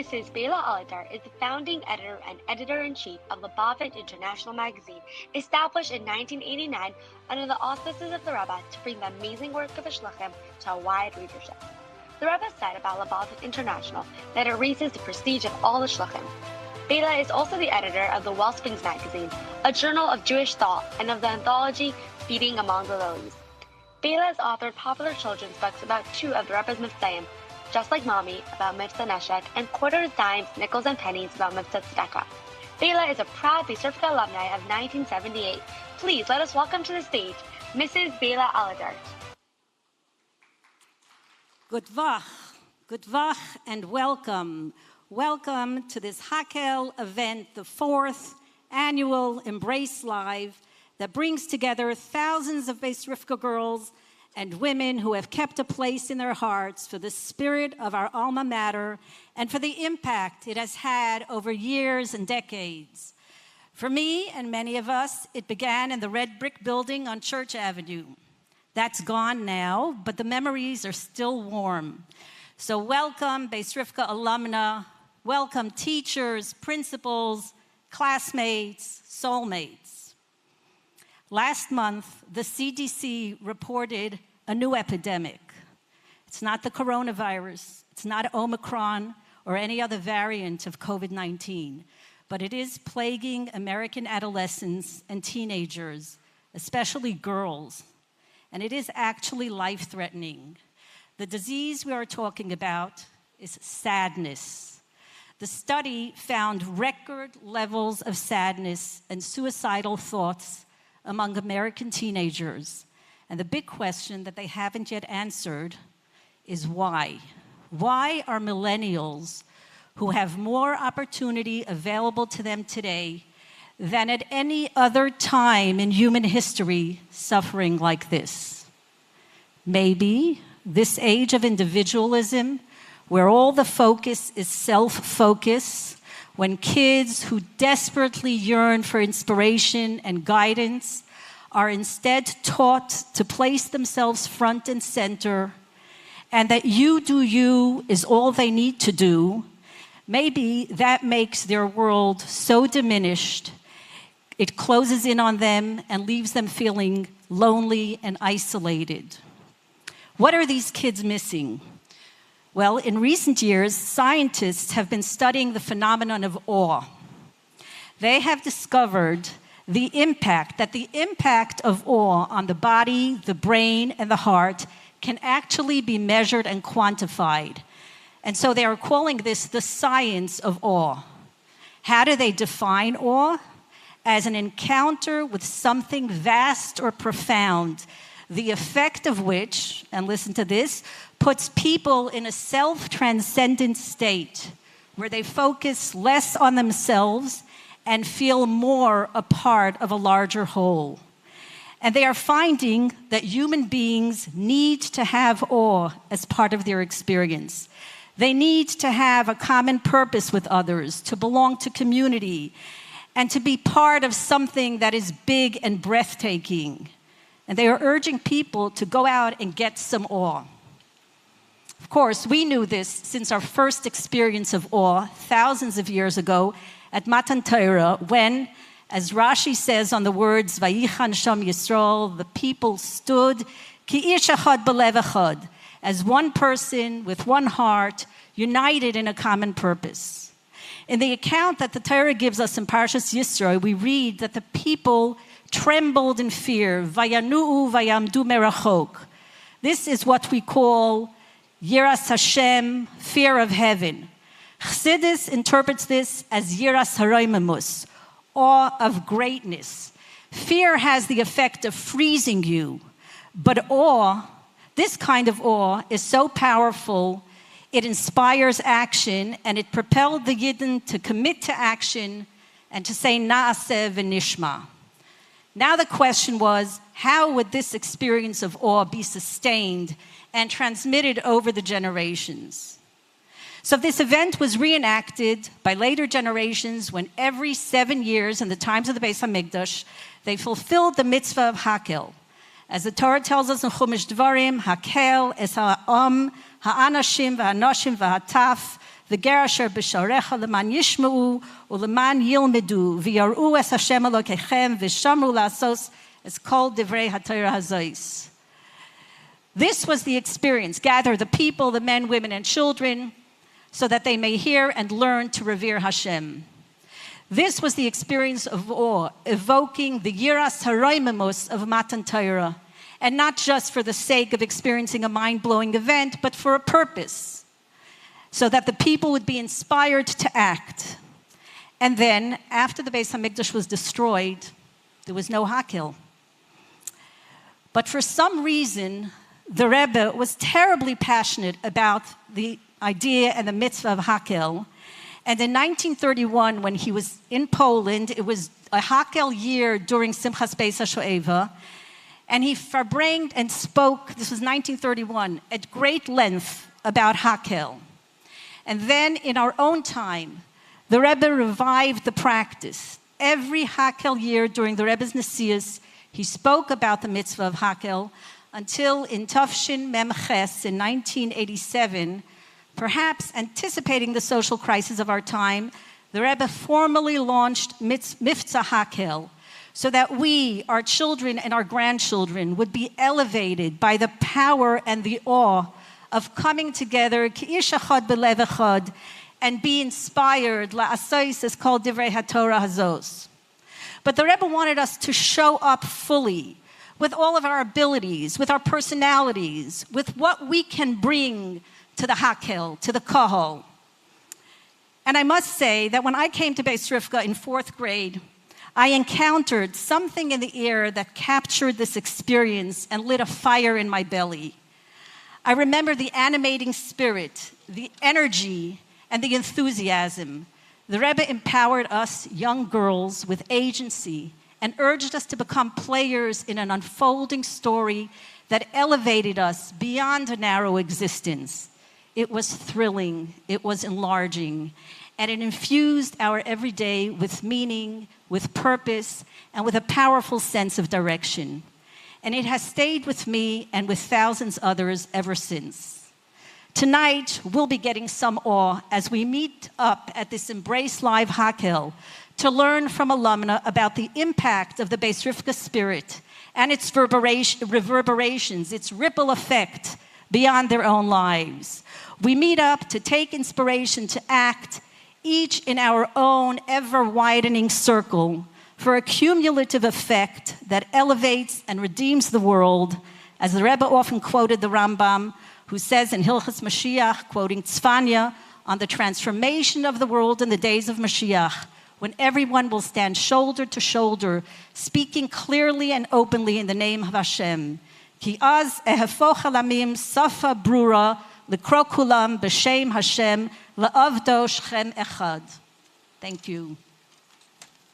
Mrs. Bela Aladar is the founding editor and editor-in-chief of Lubavitch International Magazine, established in 1989 under the auspices of the Rebbe to bring the amazing work of the Shluchim to a wide readership. The Rebbe said about Lubavitch International that it raises the prestige of all the Shluchim. Bela is also the editor of the Wellsprings Magazine, a journal of Jewish thought, and of the anthology Feeding Among the Lilies. Bela has authored popular children's books about two of the Rebbe's mitzvahim, Just Like Mommy, about mitzvah neshek, and Quarters, Dimes, Nickels, and Pennies, about mitzvah tzedakah. Bela is a proud Beis Rivka alumni of 1978. Please let us welcome to the stage Mrs. Bela Aladar. Good vach, and welcome. Welcome to this Hakel event, the fourth annual EmBRace Live that brings together thousands of Beis Rivka girls and women who have kept a place in their hearts for the spirit of our alma mater and for the impact it has had over years and decades. For me and many of us, it began in the red brick building on Church Avenue. That's gone now, but the memories are still warm. So welcome, Beis Rivka alumna, welcome teachers, principals, classmates, soulmates. Last month, the CDC reported a new epidemic. It's not the coronavirus, it's not Omicron or any other variant of COVID-19, but it is plaguing American adolescents and teenagers, especially girls, and it is actually life-threatening. The disease we are talking about is sadness. The study found record levels of sadness and suicidal thoughts among American teenagers. And the big question that they haven't yet answered is why? Why are millennials who have more opportunity available to them today than at any other time in human history suffering like this? Maybe this age of individualism, where all the focus is self-focus, when kids who desperately yearn for inspiration and guidance are instead taught to place themselves front and center, and that you do you is all they need to do, maybe that makes their world so diminished, it closes in on them and leaves them feeling lonely and isolated. What are these kids missing? Well, in recent years, scientists have been studying the phenomenon of awe. They have discovered the impact of awe on the body, the brain, and the heart can actually be measured and quantified. And so they are calling this the science of awe. How do they define awe? As an encounter with something vast or profound, the effect of which, and listen to this, puts people in a self-transcendent state where they focus less on themselves and feel more a part of a larger whole. And they are finding that human beings need to have awe as part of their experience. They need to have a common purpose with others, to belong to community, and to be part of something that is big and breathtaking. And they are urging people to go out and get some awe. Of course, we knew this since our first experience of awe thousands of years ago at Matan Torah, when, as Rashi says on the words, Vayichan Sham Yisrael, the people stood, ki ish echad belev echad, as one person with one heart, united in a common purpose. In the account that the Torah gives us in Parshas Yisro, we read that the people trembled in fear, vayanu'u vayamdu merachok. This is what we call Yiras Hashem, fear of heaven. Chassidus interprets this as Yiras Haroimemus, awe of greatness. Fear has the effect of freezing you, but awe, this kind of awe, is so powerful, it inspires action, and it propelled the Yidden to commit to action and to say Na'aseh v'nishma. Now the question was, how would this experience of awe be sustained and transmitted over the generations? So this event was reenacted by later generations when every 7 years in the times of the Beis HaMikdash, they fulfilled the mitzvah of Hakel. As the Torah tells us in Chumash Dvarim, Hakel es ha'am, ha'anashim, v'ha'anoshim, v'ha'taf, V'ger asher b'sharecha leman yishma'u uleman yilmedu v'yaru es Hashem Elokechem v'shamru la'asos es kol divrei haTorah hazos. This was the experience. Gather the people, the men, women, and children, so that they may hear and learn to revere Hashem. This was the experience of awe, evoking the yiras haroimimos of Matan Torah, and not just for the sake of experiencing a mind-blowing event, but for a purpose, so that the people would be inspired to act. And then, after the Beis HaMikdash was destroyed, there was no Hakel. But for some reason, the Rebbe was terribly passionate about the idea and the mitzvah of Hakel. And in 1931, when he was in Poland, it was a Hakel year during Simchas Beis HaShoeva, and he farbranged and spoke, this was 1931, at great length about Hakel. And then in our own time, the Rebbe revived the practice. Every Hakel year during the Rebbe's Nesius, he spoke about the mitzvah of Hakel until in Tafshin Mem Ches in 1987, perhaps anticipating the social crisis of our time, the Rebbe formally launched Mivtza Hakel, so that we, our children and our grandchildren, would be elevated by the power and the awe of coming together, Ki'ish Echad B'Lev Echad, and be inspired, La'asais is called Divrei HaTorah Hazos. But the Rebbe wanted us to show up fully, with all of our abilities, with our personalities, with what we can bring to the Hakel, to the Kahal. And I must say that when I came to Beis Rivka in 4th grade, I encountered something in the air that captured this experience and lit a fire in my belly. I remember the animating spirit, the energy, and the enthusiasm. The Rebbe empowered us young girls with agency and urged us to become players in an unfolding story that elevated us beyond a narrow existence. It was thrilling, it was enlarging, and it infused our everyday with meaning, with purpose, and with a powerful sense of direction. And it has stayed with me and with thousands others ever since. Tonight, we'll be getting some awe as we meet up at this EmBRace Live Hakel to learn from alumna about the impact of the Beis Rivka spirit and its reverberations, its ripple effect beyond their own lives. We meet up to take inspiration to act, each in our own ever-widening circle, for a cumulative effect that elevates and redeems the world, as the Rebbe often quoted the Rambam, who says in Hilchas Mashiach, quoting Tzfanya, on the transformation of the world in the days of Mashiach, when everyone will stand shoulder to shoulder, speaking clearly and openly in the name of Hashem. Ki az ehefoch halamim safa brura lekro kulam b'shem Hashem la'avdo shchem echad. Thank you.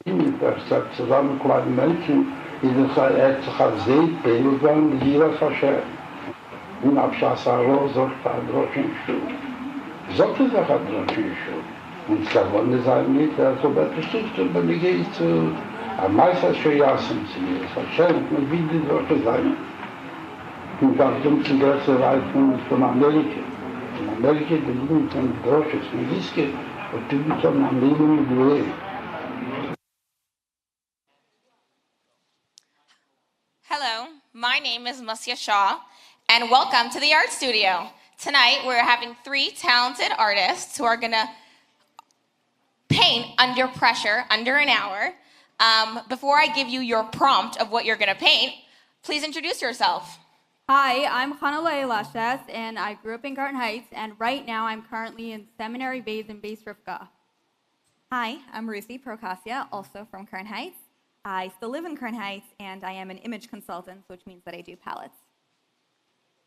Zusammen kleinen Menschen, die das sich als Seed bilden, die das Hashem. Und Abschassaro sollte ein Droschen Schuh. Sollte sich ein Droschen Schuh. Und es kann wohl sein, nicht, so bestimmt, wenn ich gehe zu einem Meister Schoyassen zu mir. Es Hashem, und wie die sollte sein. Und das sind die größte Reisen von Amerika. In Amerika, die lieben von Droschen, von Wiske, und die lieben von einem Leben mit Weh. Hello, my name is Masya Shah, and welcome to the Art Studio. Tonight, we're having 3 talented artists who are going to paint under pressure, under an hour. Before I give you your prompt of what you're going to paint, please introduce yourself. Hi, I'm Hanalei Lashes, and I grew up in Garden Heights, and right now I'm currently in Seminary Bays in Beis Rivka. Hi, I'm Ruthie Procasia, also from Kern Heights. I still live in Kern Heights, and I am an image consultant, which means that I do palettes.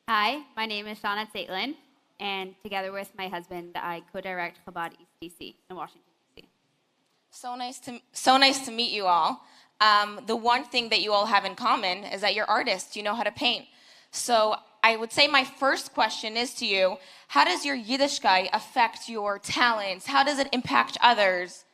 Hi, my name is Shauna Zaitlin, and together with my husband, I co-direct Chabad East DC in Washington, D.C. So nice to meet you all. The one thing that you all have in common is that you're artists. You know how to paint. So I would say my first question is to you, how does your Yiddishkeit affect your talents? How does it impact others?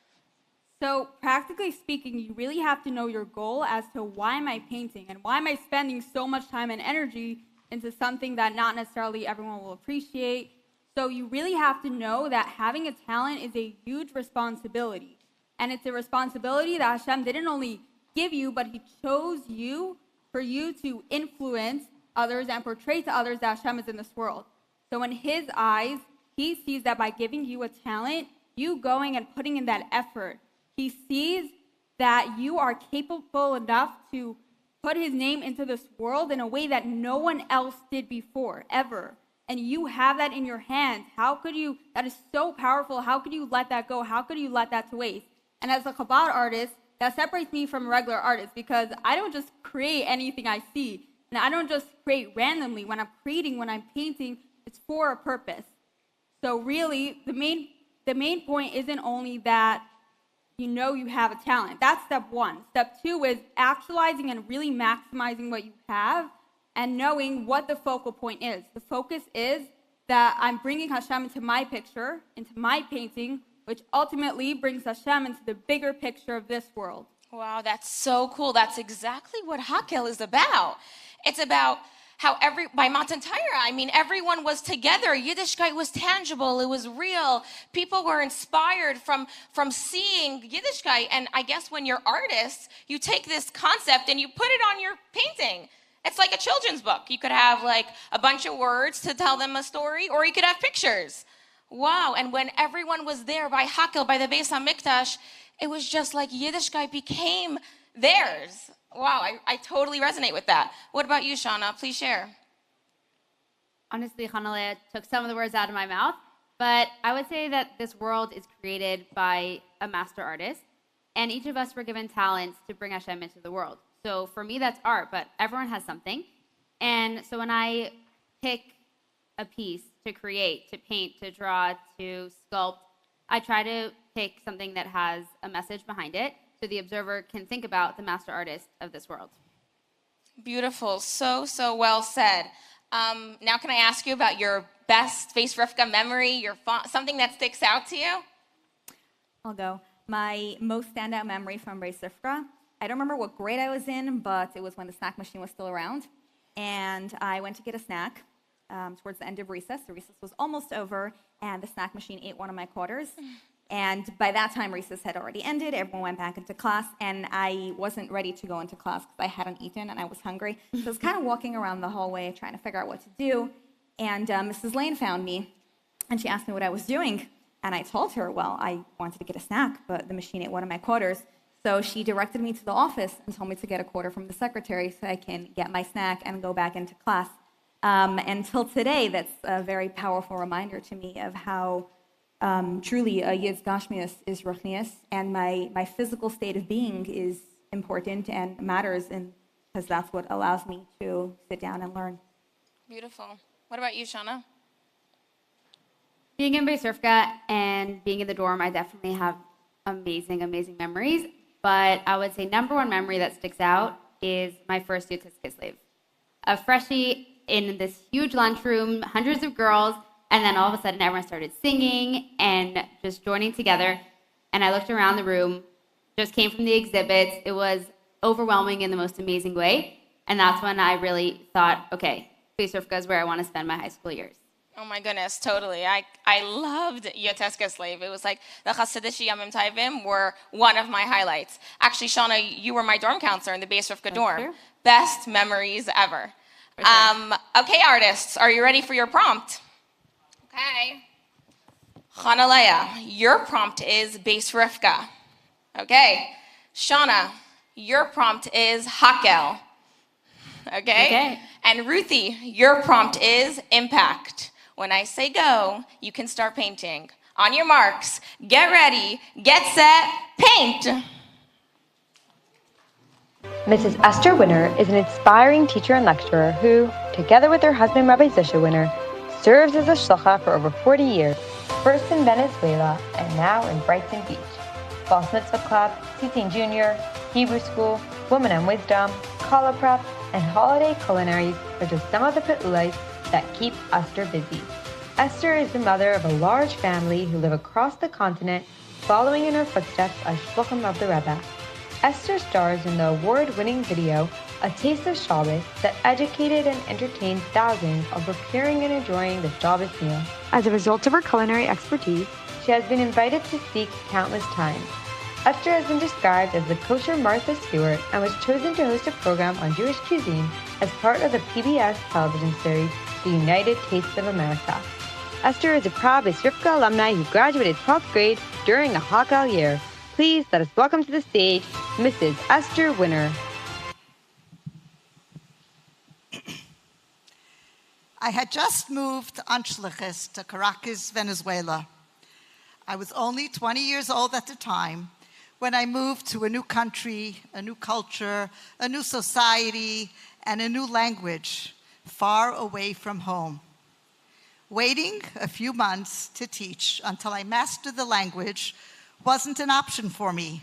So practically speaking, you really have to know your goal as to why am I painting and why am I spending so much time and energy into something that not necessarily everyone will appreciate. So you really have to know that having a talent is a huge responsibility. And it's a responsibility that Hashem didn't only give you, but he chose you for you to influence others and portray to others that Hashem is in this world. So in his eyes, he sees that by giving you a talent, you going and putting in that effort, he sees that you are capable enough to put his name into this world in a way that no one else did before, ever. And you have that in your hands. How could you, that is so powerful, how could you let that go? How could you let that to waste? And as a Chabad artist, that separates me from a regular artist because I don't just create anything I see. And I don't just create randomly. When I'm creating, when I'm painting, it's for a purpose. So really, the main point isn't only that you know you have a talent. That's step one. Step two is actualizing and really maximizing what you have and knowing what the focal point is. The focus is that I'm bringing Hashem into my picture, into my painting, which ultimately brings Hashem into the bigger picture of this world. Wow, that's so cool. That's exactly what Hakel is about. It's about how by Matan Torah, everyone was together. Yiddishkeit was tangible. It was real. People were inspired from seeing Yiddishkeit. And I guess when you're artists, you take this concept and you put it on your painting. It's like a children's book. You could have like a bunch of words to tell them a story, or you could have pictures. Wow, and when everyone was there by Hakel, by the Beis HaMikdash, it was just like Yiddishkeit became theirs. Wow, I totally resonate with that. What about you, Shauna? Please share. Honestly, Hanalea took some of the words out of my mouth, but I would say that this world is created by a master artist, and each of us were given talents to bring Hashem into the world. So for me, that's art, but everyone has something. And so when I pick a piece to create, to paint, to draw, to sculpt, I try to pick something that has a message behind it so the observer can think about the master artist of this world. Beautiful. So well said. Now can I ask you about your best Beis Rivka memory, something that sticks out to you? I'll go. My most standout memory from Beis Rivka, I don't remember what grade I was in, but it was when the snack machine was still around. And I went to get a snack towards the end of recess. The recess was almost over, and the snack machine ate one of my quarters. And by that time, recess had already ended. Everyone went back into class, and I wasn't ready to go into class because I hadn't eaten and I was hungry. So I was kind of walking around the hallway trying to figure out what to do. And Mrs. Lane found me, and she asked me what I was doing. And I told her, well, I wanted to get a snack, but the machine ate one of my quarters. So she directed me to the office and told me to get a quarter from the secretary so I can get my snack and go back into class. Until today, that's a very powerful reminder to me of how truly a Yid's Gashmius is Ruchnius, and my physical state of being is important and matters, because that's what allows me to sit down and learn. Beautiful. What about you, Shauna? Being in Beis Rivka and being in the dorm, I definitely have amazing, amazing memories. But I would say number one memory that sticks out is my first Yotes Kislev. A freshie in this huge lunchroom, hundreds of girls, and then all of a sudden everyone started singing and just joining together. And I looked around the room, just came from the exhibits. It was overwhelming in the most amazing way. And that's when I really thought, okay, Beis Rivka is where I want to spend my high school years. Oh my goodness, totally. I loved Yotes Kislev. It was like the Hasidic Yamim Tovim were one of my highlights. Actually, Shauna, you were my dorm counselor in the Beis Rivka dorm. True. Best memories ever. Sure. Okay, artists, are you ready for your prompt? Okay. Hanalea, your prompt is Beis Rivka. Okay. Shauna, your prompt is Hakel. Okay? And Ruthie, your prompt is impact. When I say go, you can start painting. On your marks, get ready, get set, paint. Mrs. Esther Winner is an inspiring teacher and lecturer who, together with her husband Rabbi Zisha Winner, serves as a shlucha for over 40 years, first in Venezuela and now in Brighton Beach. Bas Mitzvah Club, Tzitzin Junior, Hebrew School, Women and Wisdom, Kala Prep, and holiday culinaries are just some of the pe'ulos that keep Esther busy. Esther is the mother of a large family who live across the continent, following in her footsteps as shluchim of the Rebbe. Esther stars in the award-winning video a taste of Shabbos that educated and entertained thousands of preparing and enjoying the Shabbos meal. As a result of her culinary expertise, she has been invited to speak countless times. Esther has been described as the kosher Martha Stewart and was chosen to host a program on Jewish cuisine as part of the PBS television series, The United Tastes of America. Esther is a proud Beis Rivka alumni who graduated 12th grade during a Hakel year. Please let us welcome to the stage Mrs. Esther Winner. I had just moved on Shlichus to Caracas, Venezuela. I was only 20 years old at the time when I moved to a new country, a new culture, a new society, and a new language, far away from home. Waiting a few months to teach until I mastered the language wasn't an option for me.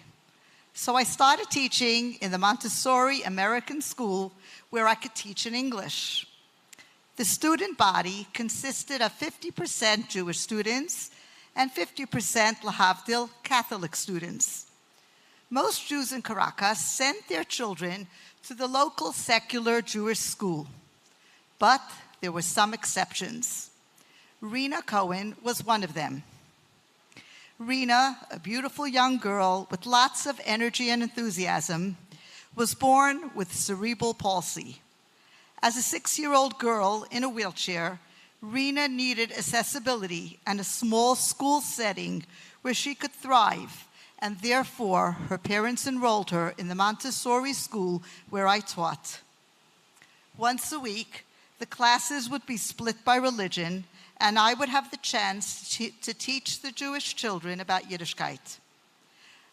So I started teaching in the Montessori American school where I could teach in English. The student body consisted of 50% Jewish students and 50% Lahavdil Catholic students. Most Jews in Caracas sent their children to the local secular Jewish school, but there were some exceptions. Rena Cohen was one of them. Rena, a beautiful young girl with lots of energy and enthusiasm, was born with cerebral palsy. As a 6-year-old girl in a wheelchair, Rena needed accessibility and a small school setting where she could thrive, and therefore her parents enrolled her in the Montessori school where I taught. Once a week, the classes would be split by religion, and I would have the chance to teach the Jewish children about Yiddishkeit.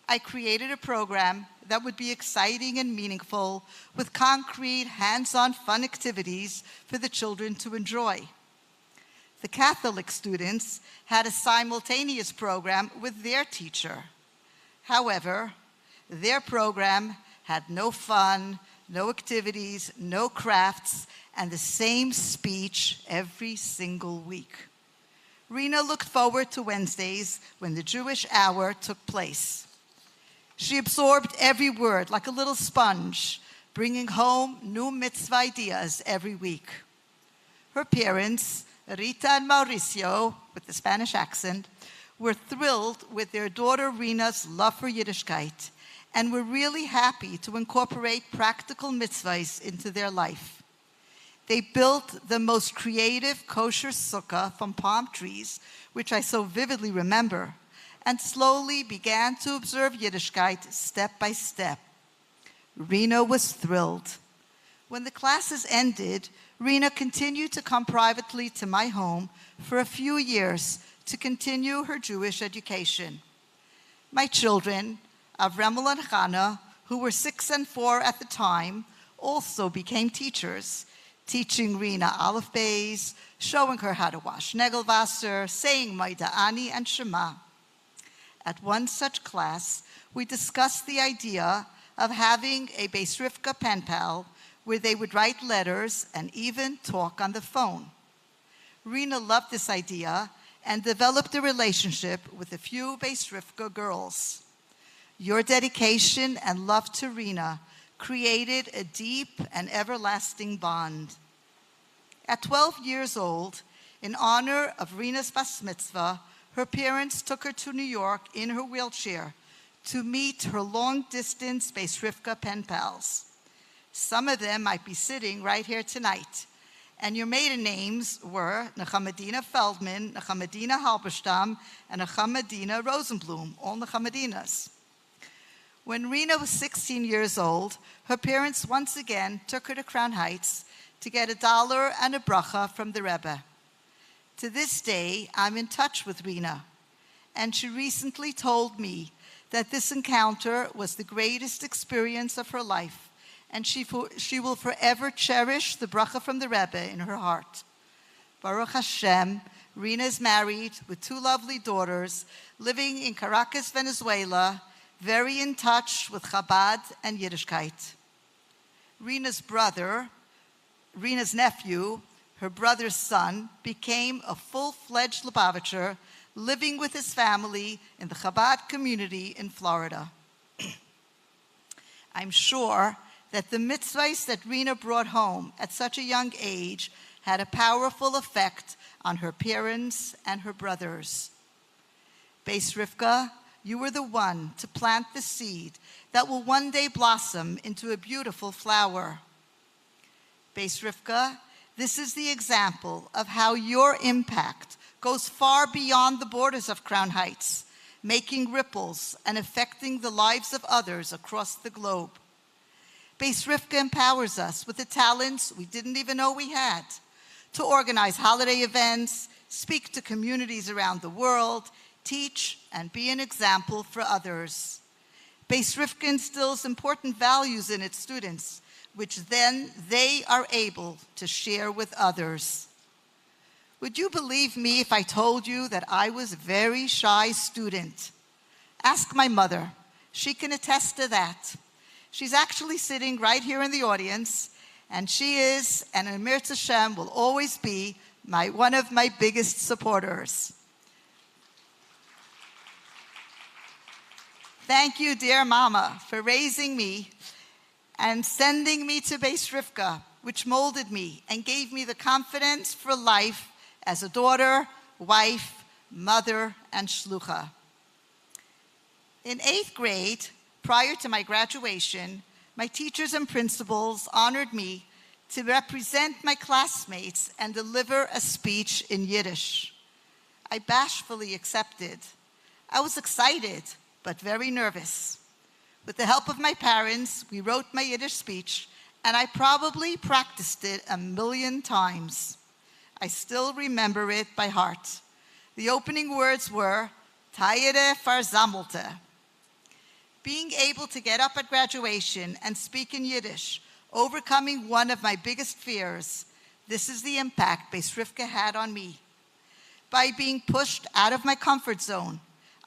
I created a program that would be exciting and meaningful, with concrete, hands-on fun activities for the children to enjoy. The Catholic students had a simultaneous program with their teacher. However, their program had no fun, no activities, no crafts, and the same speech every single week. Rena looked forward to Wednesdays when the Jewish hour took place. She absorbed every word like a little sponge, bringing home new mitzvah ideas every week. Her parents, Rita and Mauricio, with the Spanish accent, were thrilled with their daughter Rena's love for Yiddishkeit and were really happy to incorporate practical mitzvahs into their life. They built the most creative kosher sukkah from palm trees, which I so vividly remember, and slowly began to observe Yiddishkeit step by step. Rena was thrilled. When the classes ended, Rena continued to come privately to my home for a few years to continue her Jewish education. My children, Avremel and Chana, who were 6 and 4 at the time, also became teachers, teaching Rena Aleph Beis, showing her how to wash Negelwasser, saying Maida Ani and Shema. At one such class, we discussed the idea of having a Beis Rivka pen pal where they would write letters and even talk on the phone. Rena loved this idea and developed a relationship with a few Beis Rivka girls. Your dedication and love to Rena created a deep and everlasting bond. At 12 years old, in honor of Rena's bas mitzvah, her parents took her to New York in her wheelchair to meet her long-distance Beis Rivka pen pals. Some of them might be sitting right here tonight, and your maiden names were Nechamadina Feldman, Nechamadina Halberstam, and Nechamadina Rosenblum, all Nechamadinas. When Rena was 16 years old, her parents once again took her to Crown Heights to get $1 and a bracha from the Rebbe. To this day, I'm in touch with Rena, and she recently told me that this encounter was the greatest experience of her life, and she will forever cherish the bracha from the Rebbe in her heart. Baruch Hashem, Rena is married with 2 lovely daughters, living in Caracas, Venezuela, very in touch with Chabad and Yiddishkeit. Rena's nephew, her brother's son, became a full-fledged Lubavitcher, living with his family in the Chabad community in Florida. I'm sure that the mitzvahs that Rena brought home at such a young age had a powerful effect on her parents and her brothers. Beis Rivka, you were the one to plant the seed that will one day blossom into a beautiful flower. Beis Rivka, this is the example of how your impact goes far beyond the borders of Crown Heights, making ripples and affecting the lives of others across the globe. Beis Rivka empowers us with the talents we didn't even know we had to organize holiday events, speak to communities around the world, teach, and be an example for others. Beis Rivka instills important values in its students, which then they are able to share with others. Would you believe me if I told you that I was a very shy student? Ask my mother. She can attest to that. She's actually sitting right here in the audience, and she is, and EmBRace Hashem will always be, one of my biggest supporters. Thank you, dear Mama, for raising me and sending me to Beis Rivka, which molded me and gave me the confidence for life as a daughter, wife, mother, and shlucha. In 8th grade, prior to my graduation, my teachers and principals honored me to represent my classmates and deliver a speech in Yiddish. I bashfully accepted. I was excited, but very nervous. With the help of my parents, we wrote my Yiddish speech, and I probably practiced it 1,000,000 times. I still remember it by heart. The opening words were, Tayere Farzamelte. Being able to get up at graduation and speak in Yiddish, overcoming one of my biggest fears, this is the impact Beis Rivka had on me. By being pushed out of my comfort zone,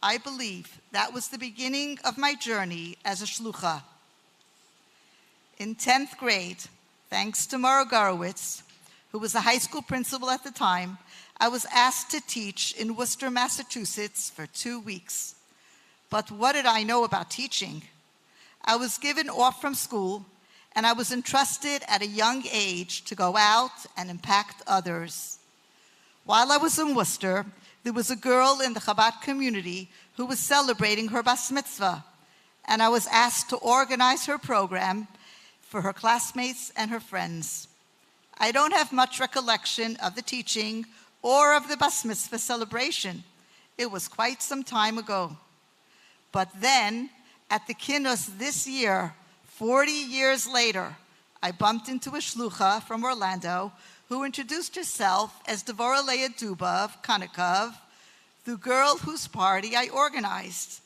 I believe that was the beginning of my journey as a shlucha. In 10th grade, thanks to Mara Garowitz, who was a high school principal at the time, I was asked to teach in Worcester, Massachusetts for 2 weeks. But what did I know about teaching? I was given off from school, and I was entrusted at a young age to go out and impact others. While I was in Worcester, there was a girl in the Chabad community who was celebrating her bas mitzvah, and I was asked to organize her program for her classmates and her friends. I don't have much recollection of the teaching or of the bas mitzvah celebration. It was quite some time ago. But then, at the Kinnos this year, 40 years later, I bumped into a shlucha from Orlando who introduced herself as Devorah Leah Duba of Kanakov, the girl whose party I organized.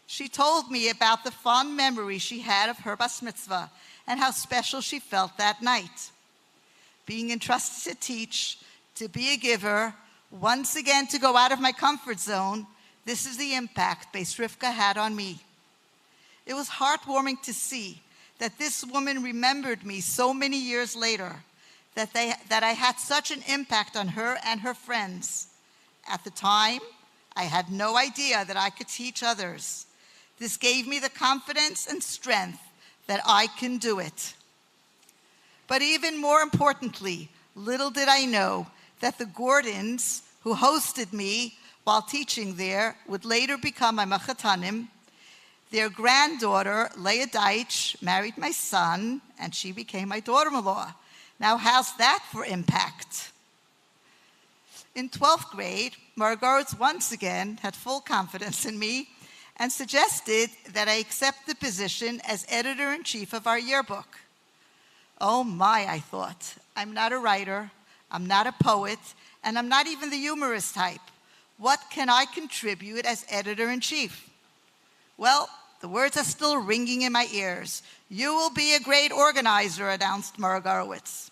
She told me about the fond memory she had of her bas mitzvah and how special she felt that night. Being entrusted to teach, to be a giver, once again to go out of my comfort zone, this is the impact Beis Rivka had on me. It was heartwarming to see that this woman remembered me so many years later, that I had such an impact on her and her friends. At the time, I had no idea that I could teach others. This gave me the confidence and strength that I can do it. But even more importantly, little did I know that the Gordons, who hosted me while teaching there, would later become my machatanim. Their granddaughter, Leah Deitch, married my son, and she became my daughter-in-law. Now, how's that for impact? In 12th grade, Margaret once again had full confidence in me and suggested that I accept the position as editor-in-chief of our yearbook. Oh my, I thought. I'm not a writer, I'm not a poet, and I'm not even the humorist type. What can I contribute as editor-in-chief? Well, the words are still ringing in my ears. You will be a great organizer, announced Mara Garowitz.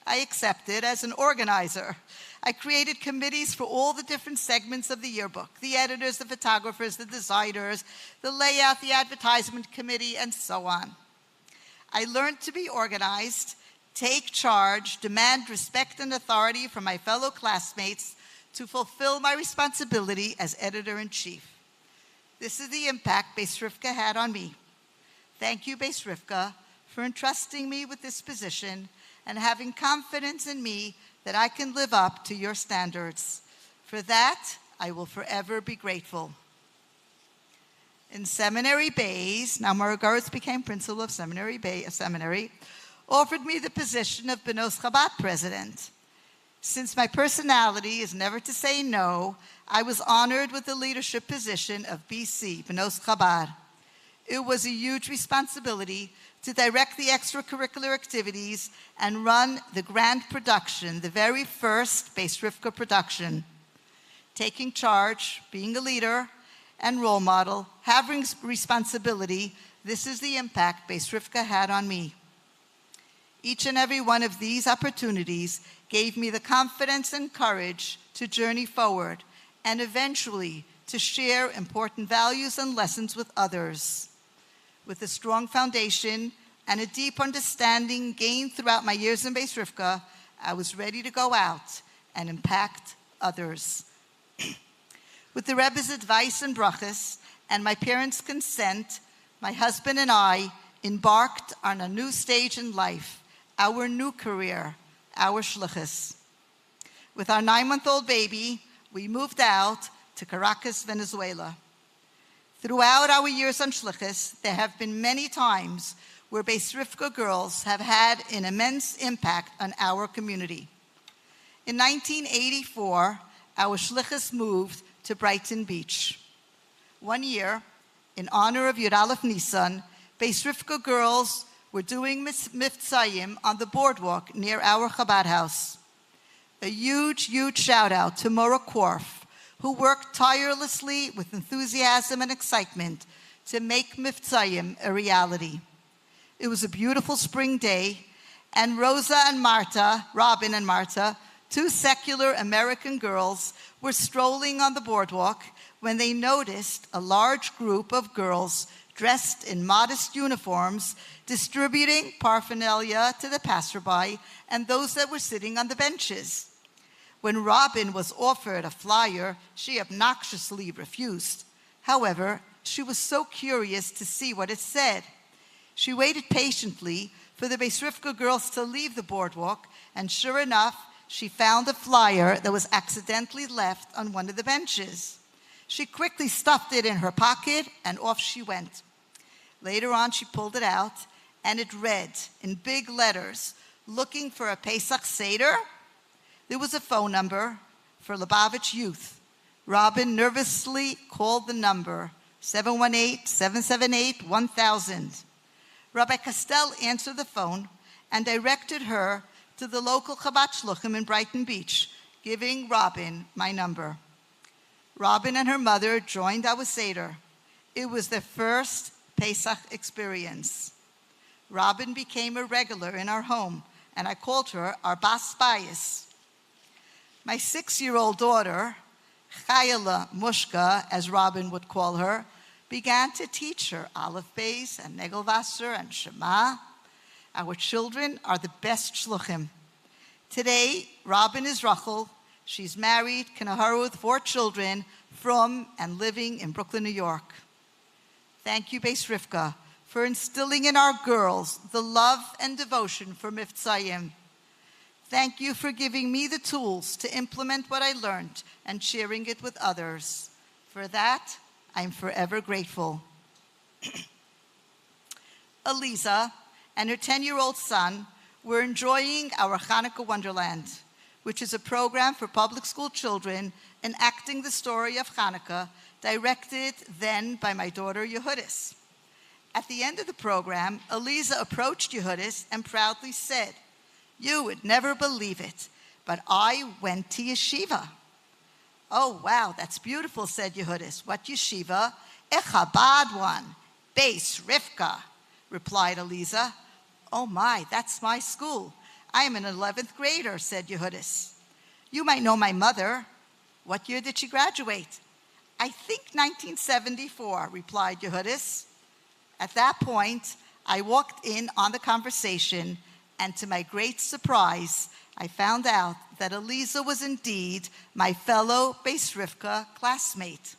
I accepted as an organizer. I created committees for all the different segments of the yearbook, the editors, the photographers, the designers, the layout, the advertisement committee, and so on. I learned to be organized, take charge, demand respect and authority from my fellow classmates to fulfill my responsibility as editor-in-chief. This is the impact Beis Rivka had on me. Thank you, Beis Rivka, for entrusting me with this position and having confidence in me that I can live up to your standards. For that, I will forever be grateful. In Seminary Bays, now Margaretz became principal of Seminary Bay, a seminary, offered me the position of Benos Chabad president. Since my personality is never to say no, I was honored with the leadership position of BC, Benos Chabad. It was a huge responsibility to direct the extracurricular activities and run the grand production, the very first Beis Rivka production. Taking charge, being a leader and role model, having responsibility, this is the impact Beis Rivka had on me. Each and every one of these opportunities gave me the confidence and courage to journey forward and eventually to share important values and lessons with others. With a strong foundation and a deep understanding gained throughout my years in Beis Rivka, I was ready to go out and impact others. With the Rebbe's advice and brachas and my parents' consent, my husband and I embarked on a new stage in life, our new career, our shlichus. With our 9-month-old baby, we moved out to Caracas, Venezuela. Throughout our years on shlichus, there have been many times where Beis Rivka girls have had an immense impact on our community. In 1984, our shlichus moved to Brighton Beach. One year, in honor of Yud Aleph Nisan, Beis Rivka girls were doing mitzvot on the boardwalk near our Chabad house. A huge, huge shout out to Maura Korf, who worked tirelessly with enthusiasm and excitement to make mitzvot a reality. It was a beautiful spring day, and Robin and Marta, two secular American girls, were strolling on the boardwalk when they noticed a large group of girls dressed in modest uniforms distributing paraphernalia to the passerby and those that were sitting on the benches. When Robin was offered a flyer, she obnoxiously refused. However, she was so curious to see what it said. She waited patiently for the Beis Rivka girls to leave the boardwalk, and sure enough, she found a flyer that was accidentally left on one of the benches. She quickly stuffed it in her pocket, and off she went. Later on, she pulled it out, and it read in big letters, "Looking for a Pesach Seder?" There was a phone number for Lubavitch Youth. Robin nervously called the number, 718-778-1000. Rabbi Castell answered the phone and directed her to the local Chabad Shluchim in Brighton Beach, giving Robin my number. Robin and her mother joined our Seder. It was their first Pesach experience. Robin became a regular in our home, and I called her our Bas Bayis. My 6-year-old daughter, Chayala Mushka, as Robin would call her, began to teach her Aleph Beis and Negelwasser and Shema. Our children are the best shluchim. Today, Robin is Rachel. She's married, Kinahara, with 4 children from and living in Brooklyn, New York. Thank you, Beis Rivka, for instilling in our girls the love and devotion for mitzvot. Thank you for giving me the tools to implement what I learned and sharing it with others. For that, I'm forever grateful. Eliza and her 10-year-old son were enjoying our Hanukkah Wonderland, which is a program for public school children enacting the story of Hanukkah, directed then by my daughter Yehudis. At the end of the program, Eliza approached Yehudis and proudly said, "You would never believe it, but I went to yeshiva." "Oh, wow, that's beautiful," said Yehudis. "What yeshiva?" "A Chabad one, Beis Rivka," replied Eliza. "Oh my, that's my school. I am an 11th grader," said Yehudis. "You might know my mother. What year did she graduate?" "I think 1974, replied Yehudis. At that point, I walked in on the conversation, and to my great surprise, I found out that Eliza was indeed my fellow Beis Rivka classmate.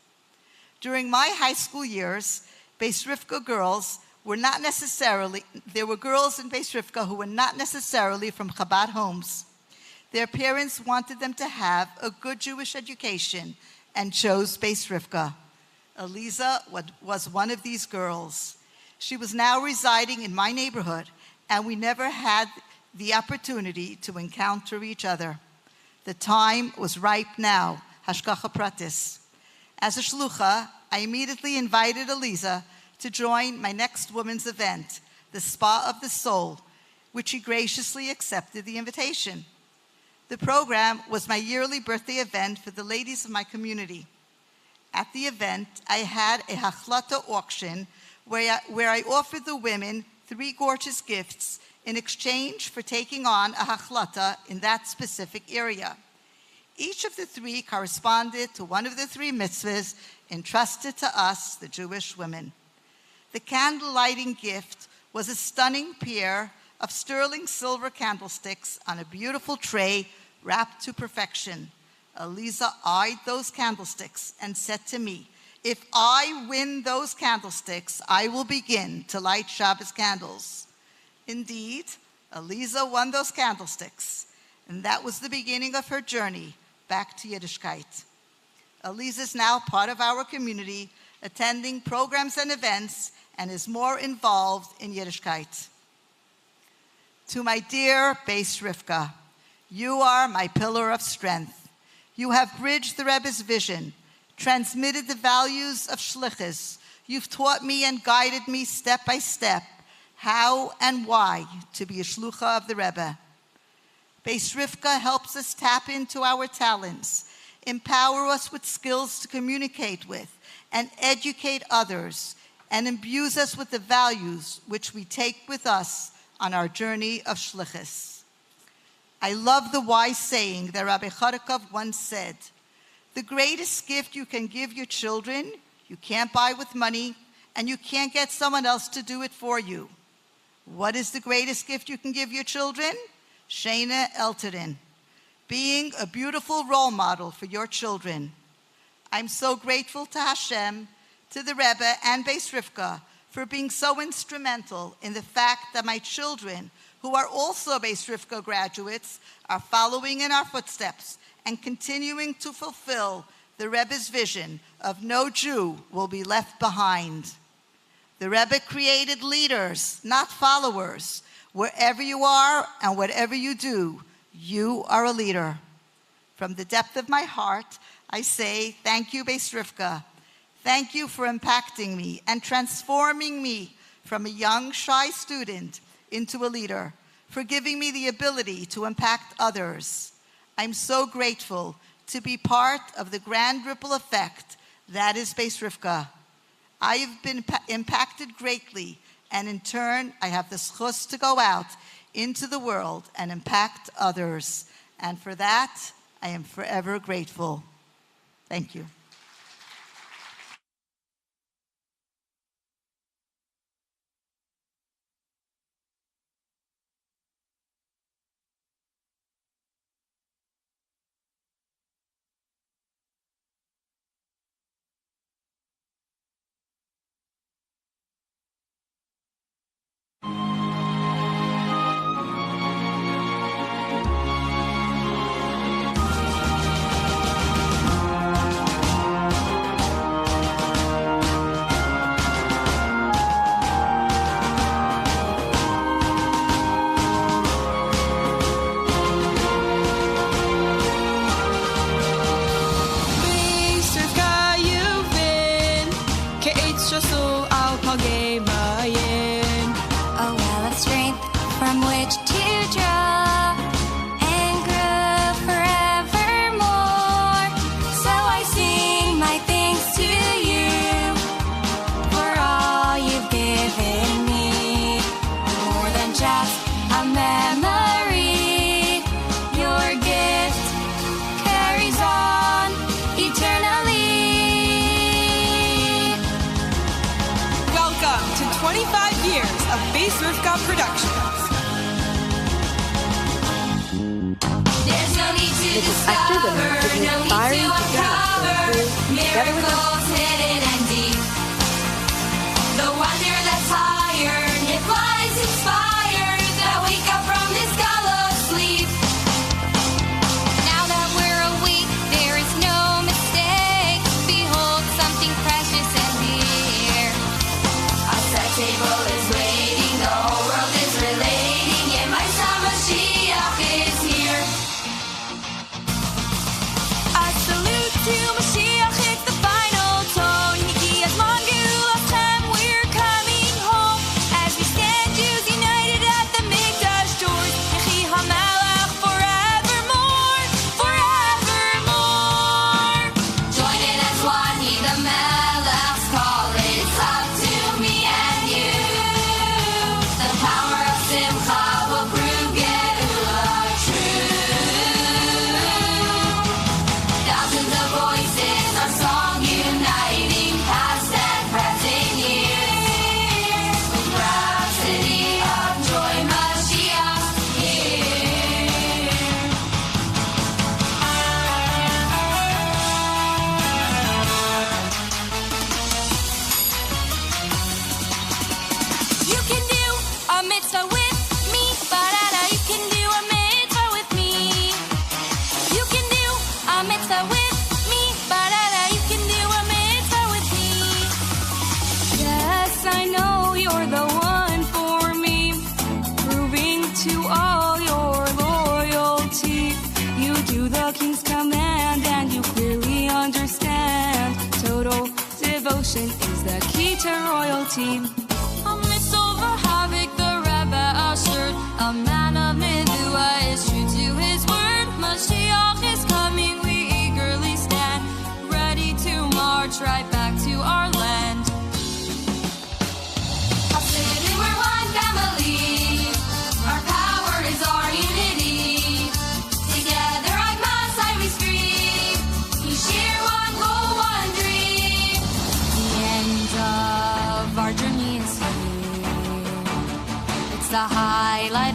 During my high school years, Beis Rivka girls there were girls in Beis Rivka who were not necessarily from Chabad homes. Their parents wanted them to have a good Jewish education and chose Beis Rivka. Eliza was one of these girls. She was now residing in my neighborhood, and we never had the opportunity to encounter each other. The time was ripe now, hashgacha pratis. As a shlucha, I immediately invited Eliza to join my next women's event, the Spa of the Soul, which she graciously accepted the invitation. The program was my yearly birthday event for the ladies of my community. At the event, I had a hachlata auction where I offered the women 3 gorgeous gifts in exchange for taking on a hachlata in that specific area. Each of the 3 corresponded to one of the 3 mitzvahs entrusted to us, the Jewish women. The candle lighting gift was a stunning pair of sterling silver candlesticks on a beautiful tray wrapped to perfection. Eliza eyed those candlesticks and said to me, "If I win those candlesticks, I will begin to light Shabbos candles." Indeed, Eliza won those candlesticks, and that was the beginning of her journey back to Yiddishkeit. Eliza is now part of our community, attending programs and events, and is more involved in Yiddishkeit. To my dear Beis Rivka, you are my pillar of strength. You have bridged the Rebbe's vision, transmitted the values of shlichus. You've taught me and guided me step by step how and why to be a shlucha of the Rebbe. Beis Rivka helps us tap into our talents, empower us with skills to communicate with, and educate others, and imbues us with the values which we take with us on our journey of shlichus. I love the wise saying that Rabbi Chodakov once said, "The greatest gift you can give your children, you can't buy with money, and you can't get someone else to do it for you." What is the greatest gift you can give your children? Shena Elterin, being a beautiful role model for your children. I'm so grateful to Hashem, to the Rebbe and Beis Rivka for being so instrumental in the fact that my children, who are also Beis Rivka graduates, are following in our footsteps and continuing to fulfill the Rebbe's vision of no Jew will be left behind. The Rebbe created leaders, not followers. Wherever you are and whatever you do, you are a leader. From the depth of my heart, I say thank you, Beis Rivka. Thank you for impacting me and transforming me from a young, shy student into a leader, for giving me the ability to impact others. I'm so grateful to be part of the grand ripple effect that is Beis Rivka. I have been impacted greatly, and in turn, I have the schus to go out into the world and impact others. And for that, I am forever grateful. Thank you. Together with us. The wonder that's high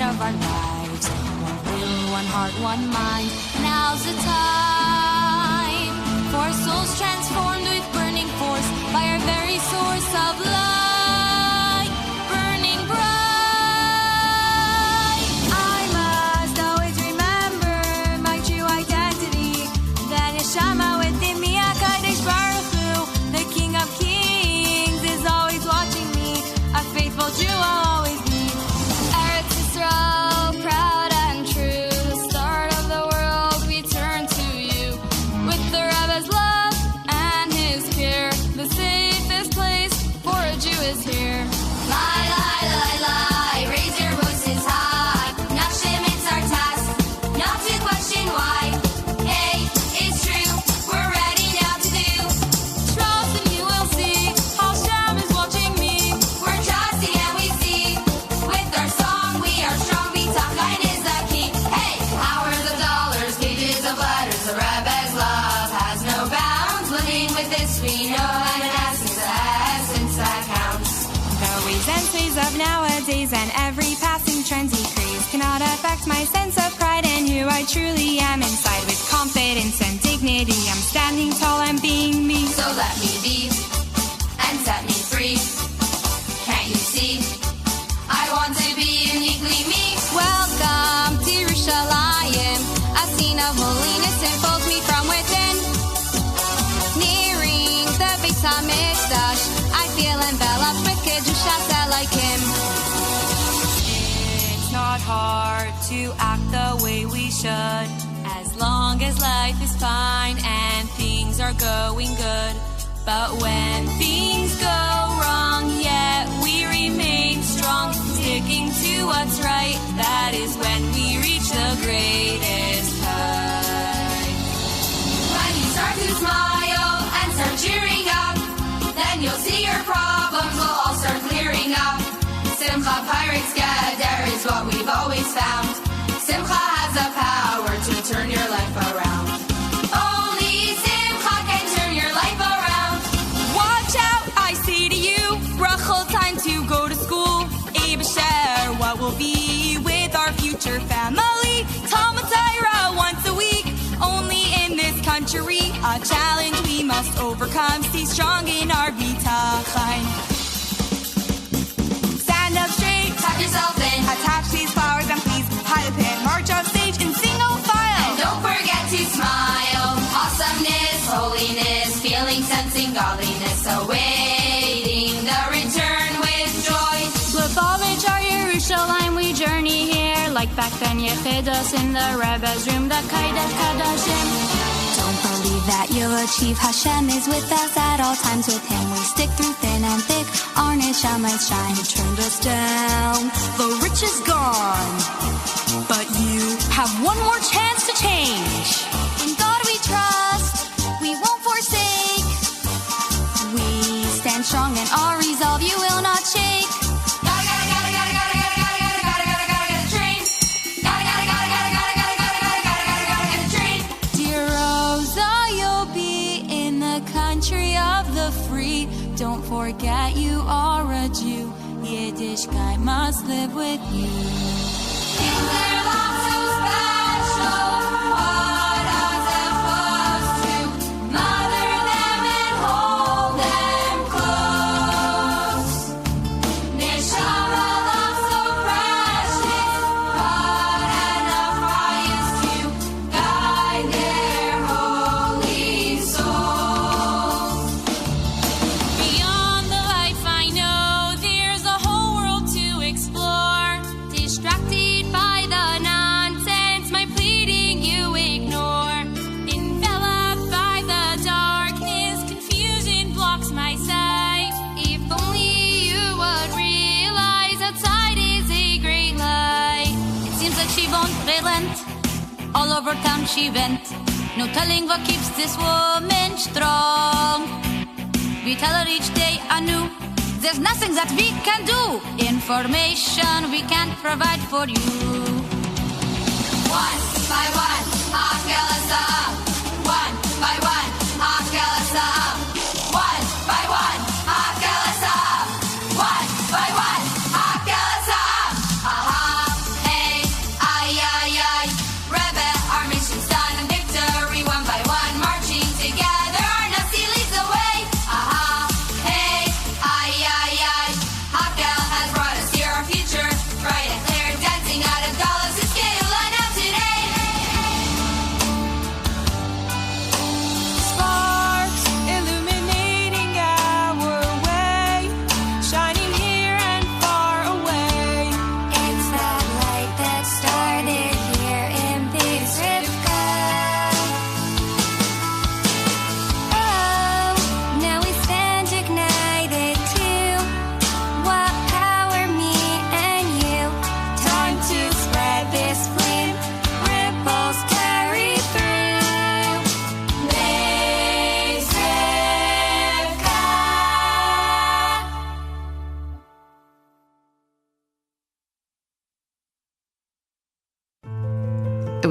of our lives. One will, one heart, one mind. Now's the time for souls transformed with burning force by our very source of light, burning bright. I must always remember my true identity. That Neshama within me, HaKadosh Baruch Hu, the King of Kings, is always watching me. A faithful Jew I'll always be. Eretz Yisrael, proud and true, the start of the world, we turn to you. With the Rebbe's love and his care, the safest place for a Jew is here. Lie, lie, lie, lie, raise your voices high. Nashim, it's our task, not to question why. Hey, it's true, we're ready now to do. Trust and you will see, Hashem is watching me. We're trusting and we see, with our song we are strong. Bitachon is the key. Hey, hours of dollars, pages of letters, the Rebbe's love has no bounds. Living with this we know, and in essence, the essence that counts. The ways and ways of nowadays and every passing trendy craze cannot affect my sense of pride and who I truly am inside. With confidence and dignity, I'm standing tall and being me. So let me be and set me free. Can't you see? I want to be uniquely me. Welcome to Yerushalayim, a scene of holiness enfolds me from within. Nearing the Beis HaMikdash, I feel enveloped with Kedushas Elohim. It's not hard to act the way we should, as long as life is fine and things are going good. But when things go wrong, yet we remain strong, sticking to what's right, that is when we reach the greatest height. When you start to smile and start cheering up, then you'll see your problems will all start clearing up. Simcha Pirates Gather is what we've always found. Simcha has the power to turn your life around. Only Simcha can turn your life around. Watch out, I say to you, Rachel, time to go to school. Abasher, what will be with our future family? Talmud Torah once a week, only in this country. A challenge we must overcome, stay strong in our bitachon. Stand up straight, tuck yourself in, attach these flowers and please hide a pin. March off stage in single file. And don't forget to smile. Awesomeness, holiness, feeling, sensing godliness, awaiting the return with joy. Lubavitch, our Yerushalayim, we journey here. Like back then, Yechidos in the Rebbe's room, the Kodesh Kodashim. Don't believe that you'll achieve. Hashem is with us at all times. With him we stick through thin and thick. Our neshamas shine. He turned us down. The rich is gone, but you have one more chance to change. In God we trust, we won't forsake. We stand strong and our resolve you will not shake. Country of the free, don't forget you are a Jew. Yiddishkeit must live with you. Is there love so special? What are supposed to mother them and hold them close? Neshama love so precious, God enough fires to guide their holy soul. All over town she went. No telling what keeps this woman strong. We tell her each day anew, there's nothing that we can do. Information we can't provide for you. One by one, Hakel us up. One by one, Hakel us up. One by one, Hakel us up. One by one, Hakel us up. Ha ha, hey.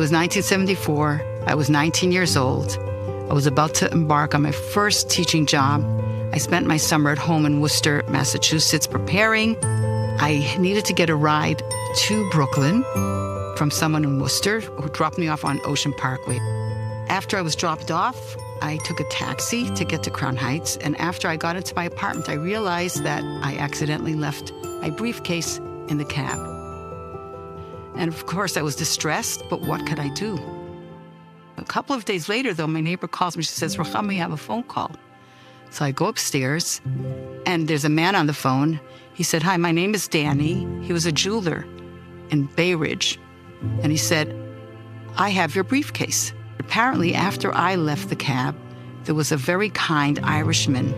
was 1974. I was 19 years old. I was about to embark on my first teaching job. I spent my summer at home in Worcester, Massachusetts, preparing. I needed to get a ride to Brooklyn from someone in Worcester who dropped me off on Ocean Parkway. After I was dropped off, I took a taxi to get to Crown Heights, and after I got into my apartment, I realized that I accidentally left my briefcase in the cab. And of course, I was distressed, but what could I do? A couple of days later, though, my neighbor calls me. She says, Ruchama, you have a phone call. So I go upstairs, and there's a man on the phone. He said, hi, my name is Danny. He was a jeweler in Bay Ridge. And he said, I have your briefcase. Apparently, after I left the cab, there was a very kind Irishman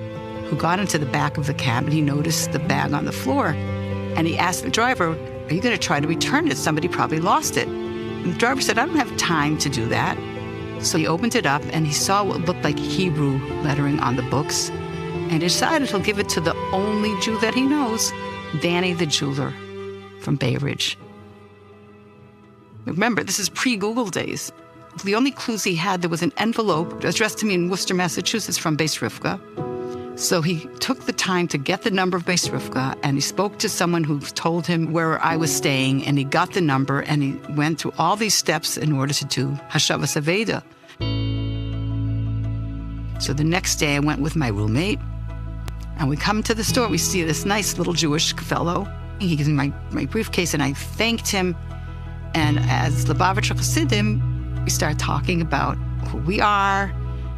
who got into the back of the cab, and he noticed the bag on the floor. And he asked the driver, are you going to try to return it? Somebody probably lost it. And the driver said, I don't have time to do that. So he opened it up, and he saw what looked like Hebrew lettering on the books, and he decided he'll give it to the only Jew that he knows, Danny the jeweler from Bay Ridge. Remember, this is pre-Google days. The only clues he had, there was an envelope addressed to me in Worcester, Massachusetts from Beis Rivka. So he took the time to get the number of Beis Rivka, and he spoke to someone who told him where I was staying, and he got the number, and he went through all these steps in order to do Hashavas Aveda. So the next day I went with my roommate, and we come to the store. We see this nice little Jewish fellow. He gives me my briefcase, and I thanked him. And as Lubavitcher Chassidim, we started talking about who we are,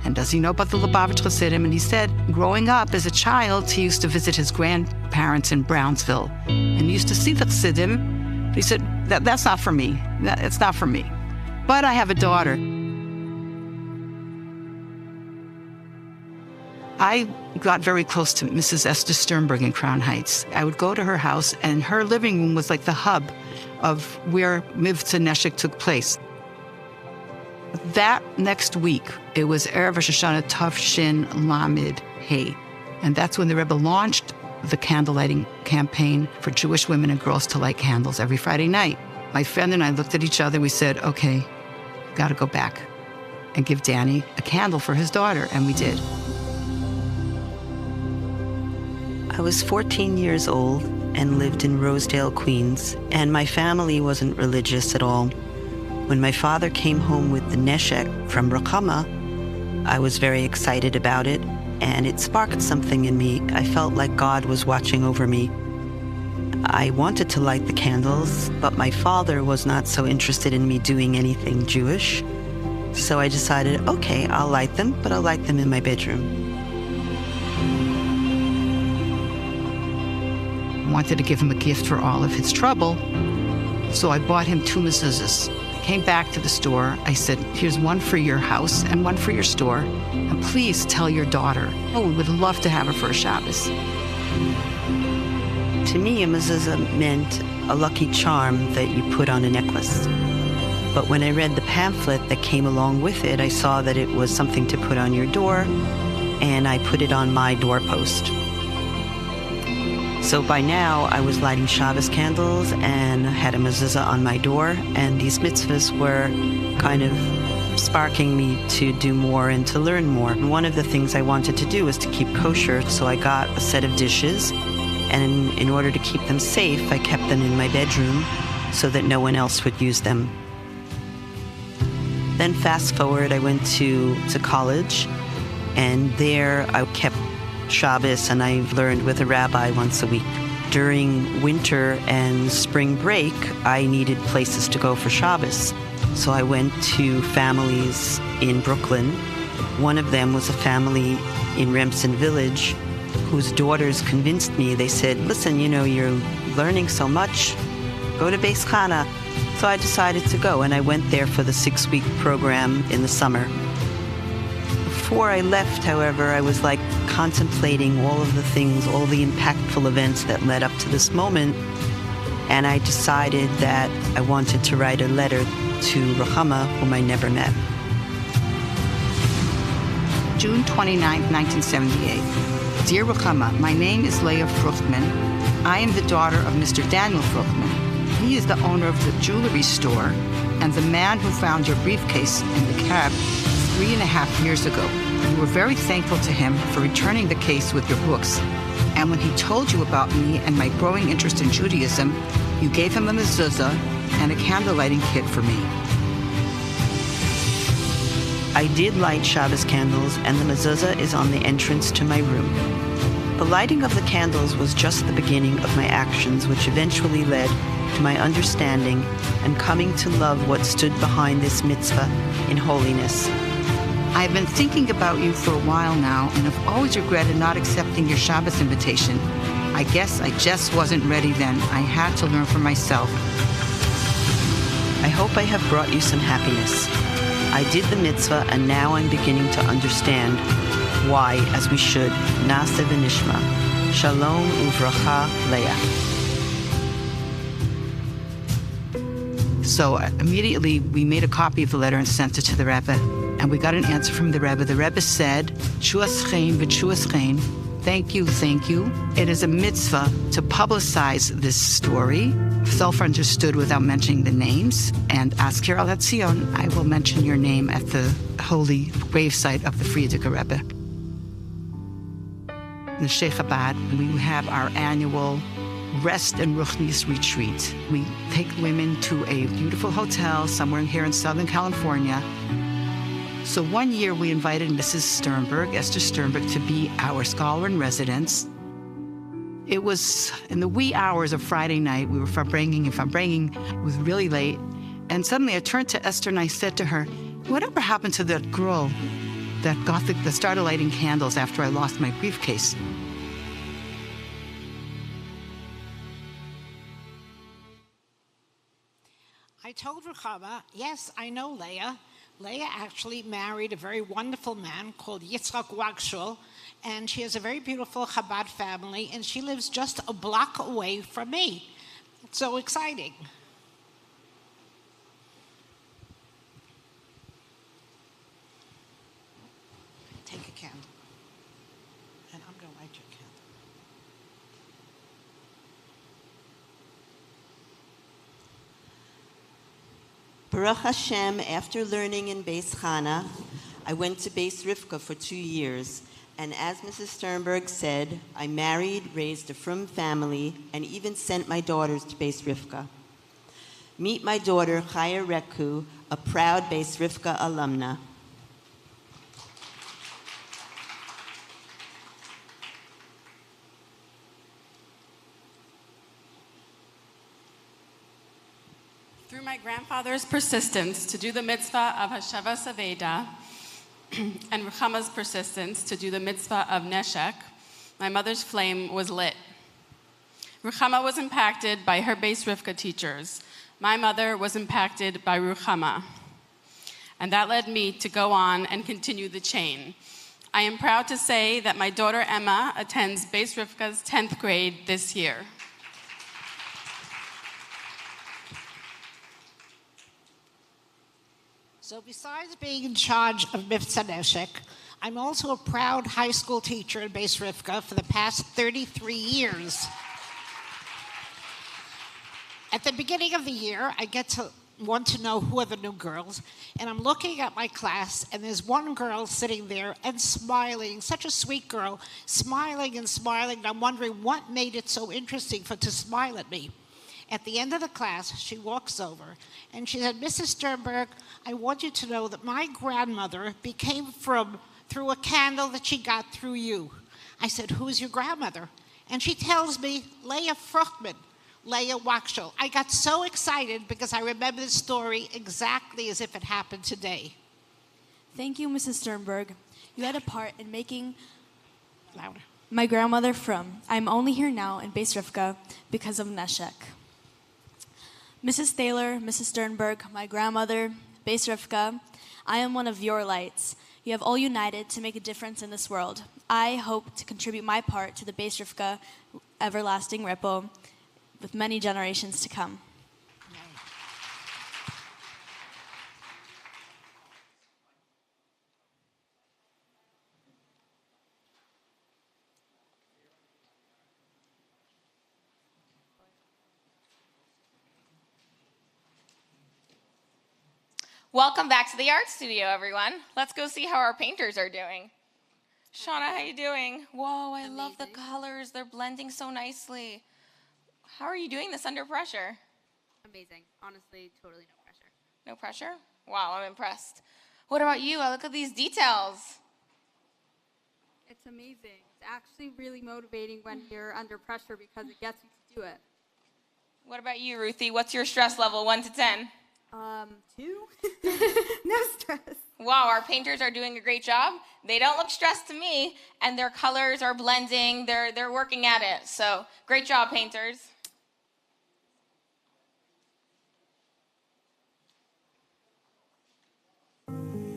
and does he know about the Lubavitch Chassidim? And he said, growing up as a child, he used to visit his grandparents in Brownsville. And he used to see the Chassidim. But he said, that's not for me. It's not for me. But I have a daughter. I got very close to Mrs. Esther Sternberg in Crown Heights. I would go to her house, and her living room was like the hub of where Mitzvah Neshek took place. That next week, it was Erev Rosh Hashanah Tov Shin Lamed Hey. And that's when the Rebbe launched the candle lighting campaign for Jewish women and girls to light candles every Friday night. My friend and I looked at each other. We said, okay, got to go back and give Danny a candle for his daughter. And we did. I was 14 years old and lived in Rosedale, Queens. And my family wasn't religious at all. When my father came home with the neshek from Ruchama, I was very excited about it, and it sparked something in me. I felt like God was watching over me. I wanted to light the candles, but my father was not so interested in me doing anything Jewish. So I decided, okay, I'll light them, but I'll light them in my bedroom. I wanted to give him a gift for all of his trouble, so I bought him 2 mezuzahs. Came back to the store. I said, here's one for your house and one for your store. And please tell your daughter. Oh, we would love to have her for a Shabbos. To me, a mezuzah meant a lucky charm that you put on a necklace. But when I read the pamphlet that came along with it, I saw that it was something to put on your door, and I put it on my doorpost. So by now, I was lighting Shabbos candles and had a mezuzah on my door, and these mitzvahs were kind of sparking me to do more and to learn more. And one of the things I wanted to do was to keep kosher, so I got a set of dishes, and in order to keep them safe, I kept them in my bedroom so that no one else would use them. Then fast forward, I went to college, and there I kept Shabbos, and I learned with a rabbi once a week. During winter and spring break, I needed places to go for Shabbos. So I went to families in Brooklyn. One of them was a family in Remsen Village whose daughters convinced me. They said, listen, you're learning so much. Go to Beis Chana. So I decided to go, and I went there for the 6-week program in the summer. Before I left, however, I was contemplating all of the things, all the impactful events that led up to this moment, and I decided that I wanted to write a letter to Ruchama, whom I never met. June 29, 1978. Dear Ruchama, my name is Leah Fruchtman. I am the daughter of Mr. Daniel Fruchtman. He is the owner of the jewelry store and the man who found your briefcase in the cab 3.5 years ago. You were very thankful to him for returning the case with your books. And when he told you about me and my growing interest in Judaism, you gave him a mezuzah and a candle lighting kit for me. I did light Shabbos candles, and the mezuzah is on the entrance to my room. The lighting of the candles was just the beginning of my actions, which eventually led to my understanding and coming to love what stood behind this mitzvah in holiness. I've been thinking about you for a while now, and have always regretted not accepting your Shabbos invitation. I guess I just wasn't ready then. I had to learn for myself. I hope I have brought you some happiness. I did the mitzvah, and now I'm beginning to understand why, as we should. Na'aseh v'nishma. Shalom uvracha, Leah. So immediately we made a copy of the letter and sent it to the Rebbe. And we got an answer from the Rebbe. The Rebbe said, Shuaschein v'shuaschein. Thank you, thank you. It is a mitzvah to publicize this story, self-understood without mentioning the names. And Askir al Hatzion, I will mention your name at the holy gravesite of the Frierdiker Rebbe. In the Sheikh Chabad, we have our annual Rest and Ruchnis retreat. We take women to a beautiful hotel somewhere here in Southern California. So one year we invited Mrs. Sternberg, Esther Sternberg, to be our scholar in residence. It was in the wee hours of Friday night. We were farbringing. It was really late. And suddenly I turned to Esther and I said to her, whatever happened to that girl that started lighting candles after I lost my briefcase? I told Ruchama, yes, I know Leah. Leah actually married a very wonderful man called Yitzchak Wagshul, and she has a very beautiful Chabad family, and she lives just a block away from me. It's so exciting. Take a candle, and I'm going to light your candle. Baruch Hashem, after learning in Beis Chana, I went to Beis Rivka for 2 years. And as Mrs. Sternberg said, I married, raised a frum family, and even sent my daughters to Beis Rivka. Meet my daughter, Chaya Reku, a proud Beis Rivka alumna. Through my grandfather's persistence to do the mitzvah of Hashavas Aveda and Ruchama's persistence to do the mitzvah of Neshek, my mother's flame was lit. Ruchama was impacted by her Beis Rivka teachers. My mother was impacted by Ruchama. And that led me to go on and continue the chain. I am proud to say that my daughter Emma attends Beis Rivka's 10th grade this year. So besides being in charge of Mivtza Neshek, I'm also a proud high school teacher in Beis Rivka for the past 33 years. At the beginning of the year, I get to want to know who are the new girls, and I'm looking at my class, and there's one girl sitting there and smiling, such a sweet girl, smiling and smiling, and I'm wondering what made it so interesting for her to smile at me. At the end of the class, she walks over and she said, Mrs. Sternberg, I want you to know that my grandmother became through a candle that she got through you. I said, who's your grandmother? And she tells me, Leah Fruchtman, Leah Wachshul. I got so excited because I remember the story exactly as if it happened today. Thank you, Mrs. Sternberg. You had a part in making Louder. my grandmother from. I'm only here now in Beis Rivka because of Neshek. Mrs. Thaler, Mrs. Sternberg, my grandmother, Beis Rivka, I am one of your lights. You have all united to make a difference in this world. I hope to contribute my part to the Beis Rivka everlasting ripple with many generations to come. Welcome back to the art studio, everyone. Let's go see how our painters are doing. Shauna, how you doing? Whoa, I love the colors. They're blending so nicely. How are you doing this under pressure? Amazing. Honestly, totally no pressure. No pressure? Wow, I'm impressed. What about you? Look at these details. It's amazing. It's actually really motivating when you're under pressure because it gets you to do it. What about you, Ruthie? What's your stress level, 1 to 10? 2. No stress. Wow, our painters are doing a great job. They don't look stressed to me, and their colors are blending. They're working at it. So great job, painters.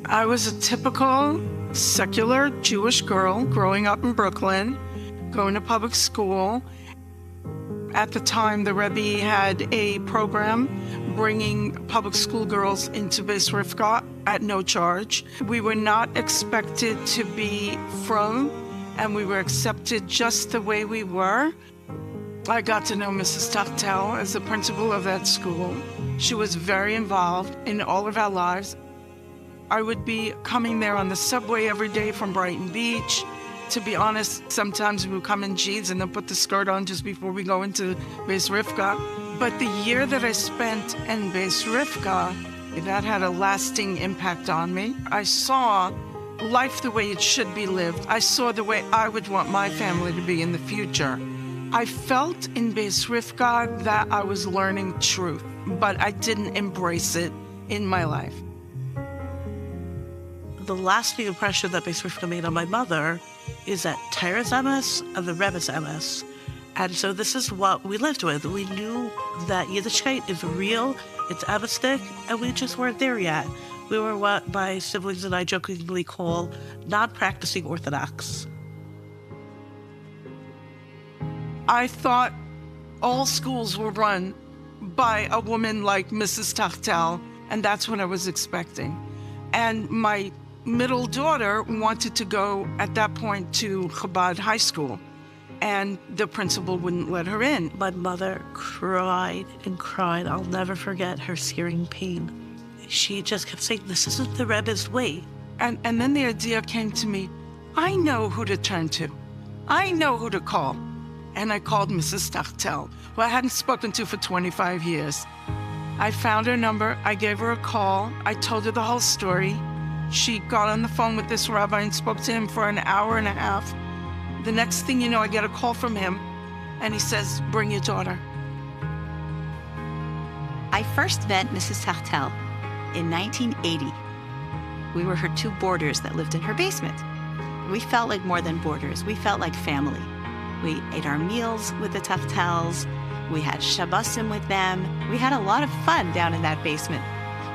I was a typical secular Jewish girl growing up in Brooklyn, going to public school. At the time, the Rebbe had a program bringing public school girls into Beis Rivka at no charge. We were not expected to be frum, and we were accepted just the way we were. I got to know Mrs. Tachtel as the principal of that school. She was very involved in all of our lives. I would be coming there on the subway every day from Brighton Beach. To be honest, sometimes we would come in jeans and then put the skirt on just before we go into Beis Rivka. But the year that I spent in Beis Rivka, that had a lasting impact on me. I saw life the way it should be lived. I saw the way I would want my family to be in the future. I felt in Beis Rivka that I was learning truth, but I didn't embrace it in my life. The lasting impression that Beis Rivka made on my mother is that Torah's emes and the Rebbe's emes. And so this is what we lived with. We knew that Yiddishkeit is real, it's emistic, and we just weren't there yet. We were what my siblings and I jokingly call non-practicing Orthodox. I thought all schools were run by a woman like Mrs. Tachtel, and that's what I was expecting. And my middle daughter wanted to go at that point to Chabad High School, and the principal wouldn't let her in. My mother cried and cried. I'll never forget her searing pain. She just kept saying, this isn't the Rebbe's way. And then the idea came to me, I know who to turn to. I know who to call. And I called Mrs. Tachtel, who I hadn't spoken to for 25 years. I found her number, I gave her a call, I told her the whole story. She got on the phone with this rabbi and spoke to him for an hour and a half. The next thing you know, I get a call from him, and he says, bring your daughter. I first met Mrs. Tachtel in 1980. We were her two boarders that lived in her basement. We felt like more than boarders. We felt like family. We ate our meals with the Tachtels. We had Shabbosim with them. We had a lot of fun down in that basement.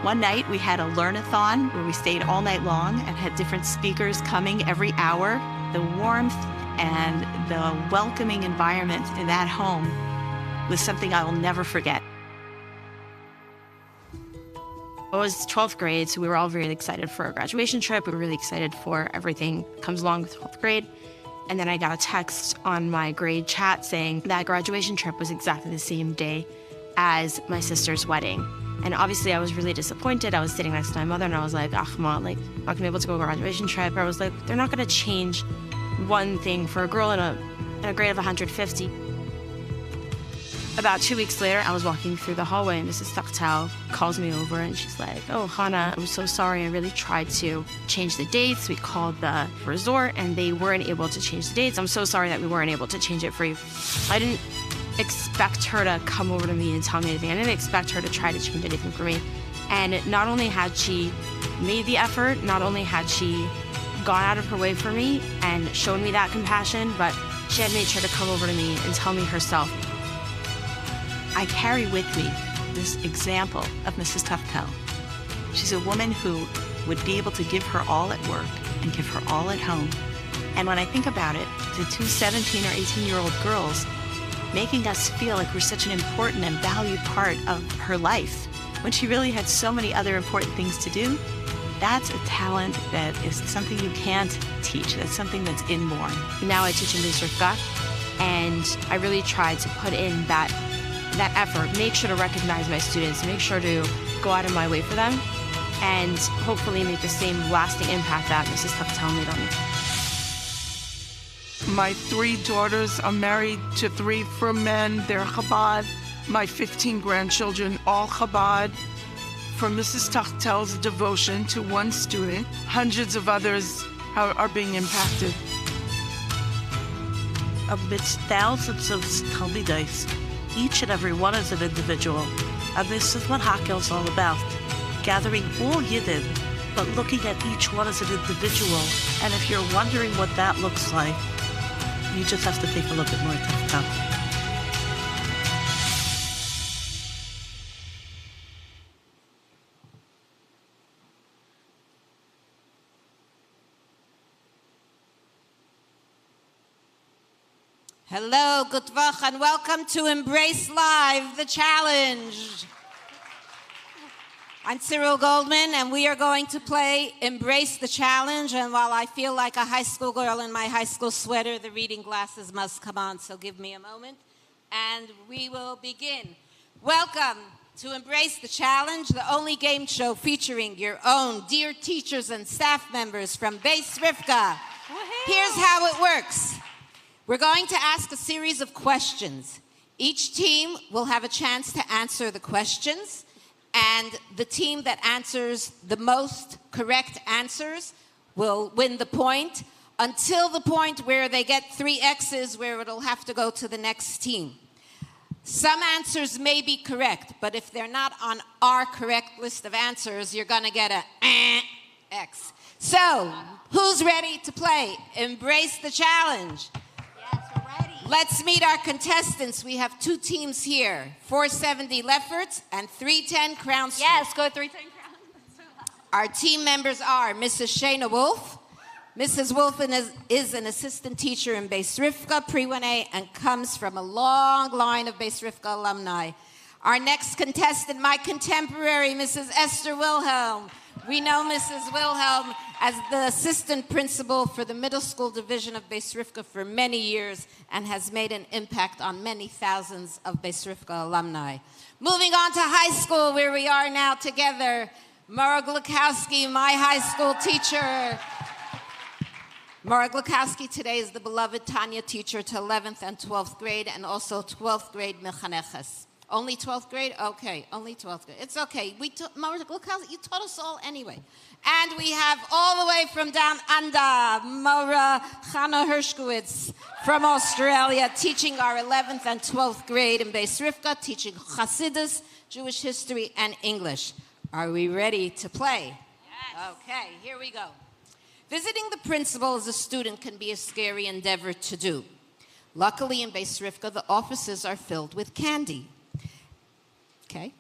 One night we had a learn-a-thon where we stayed all night long and had different speakers coming every hour. The warmth and the welcoming environment in that home was something I will never forget. It was 12th grade, so we were all very excited for our graduation trip. We were really excited for everything that comes along with 12th grade. And then I got a text on my grade chat saying that graduation trip was exactly the same day as my sister's wedding. And obviously I was really disappointed. I was sitting next to my mother and I was like, Achma, like, not gonna be able to go to a graduation trip. I was like, they're not gonna change one thing for a girl in a grade of 150. About 2 weeks later, I was walking through the hallway and Mrs. Tachtel calls me over and she's like, oh, Hannah, I'm so sorry. I really tried to change the dates. We called the resort and they weren't able to change the dates. I'm so sorry that we weren't able to change it for you. I didn't expect her to come over to me and tell me anything. I didn't expect her to try to change anything for me. And not only had she made the effort, not only had she gone out of her way for me and shown me that compassion, but she had made sure to come over to me and tell me herself. I carry with me this example of Mrs. Tachtel. She's a woman who would be able to give her all at work and give her all at home. And when I think about it, the two 17 or 18-year-old girls making us feel like we're such an important and valued part of her life when she really had so many other important things to do, that's a talent that is something you can't teach. That's something that's inborn. Now I teach in Beis Rivka, and I really tried to put in that effort, make sure to recognize my students, make sure to go out of my way for them. and hopefully make the same lasting impact that Mrs. Tucktown made on me. My 3 daughters are married to 3 frum men. They're Chabad. My 15 grandchildren, all Chabad. From Mrs. Tuchtel's devotion to one student, hundreds of others are being impacted. Amidst thousands of Talmidos, each and every one is an individual. And this is what Hakel's all about. Gathering all Yidden, but looking at each one as an individual. And if you're wondering what that looks like, you just have to take a look at more Tuchtel. Hello, good vach, and welcome to EmBRace Live, the challenge. I'm Cyril Goldman, and we are going to play EmBRace the Challenge. And while I feel like a high school girl in my high school sweater, the reading glasses must come on, so give me a moment. And we will begin. Welcome to EmBRace the Challenge, the only game show featuring your own dear teachers and staff members from Beis Rivka. Here's how it works. We're going to ask a series of questions. Each team will have a chance to answer the questions, and the team that answers the most correct answers will win the point until the point where they get 3 X's, where it'll have to go to the next team. Some answers may be correct, but if they're not on our correct list of answers, you're gonna get a X. So, who's ready to play EmBRace the Challenge? Let's meet our contestants. We have 2 teams here, 470 Lefferts and 310 Crown Street. Yes, go 310 Crown. Our team members are Mrs. Shayna Wolf. Mrs. Wolf is an assistant teacher in Beis Rivka, Pre-1A, and comes from a long line of Beis Rivka alumni. Our next contestant, my contemporary, Mrs. Esther Wilhelm. We know Mrs. Wilhelm as the assistant principal for the middle school division of Beis Rivka for many years and has made an impact on many thousands of Beis Rivka alumni. Moving on to high school, where we are now together, Mara Glukowski, my high school teacher. Mara Glukowski today is the beloved Tanya teacher to 11th and 12th grade and also 12th grade Mechaneches. Only 12th grade? Okay, only 12th grade. It's okay. Mara Glukowski, you taught us all anyway. And we have all the way from down under, Mora Chana Hershkowitz from Australia, teaching our 11th and 12th grade in Beis Rivka, teaching Chassidus, Jewish history, and English. Are we ready to play? Yes. Okay, here we go. Visiting the principal as a student can be a scary endeavor to do. Luckily in Beis Rivka, the offices are filled with candy. Okay.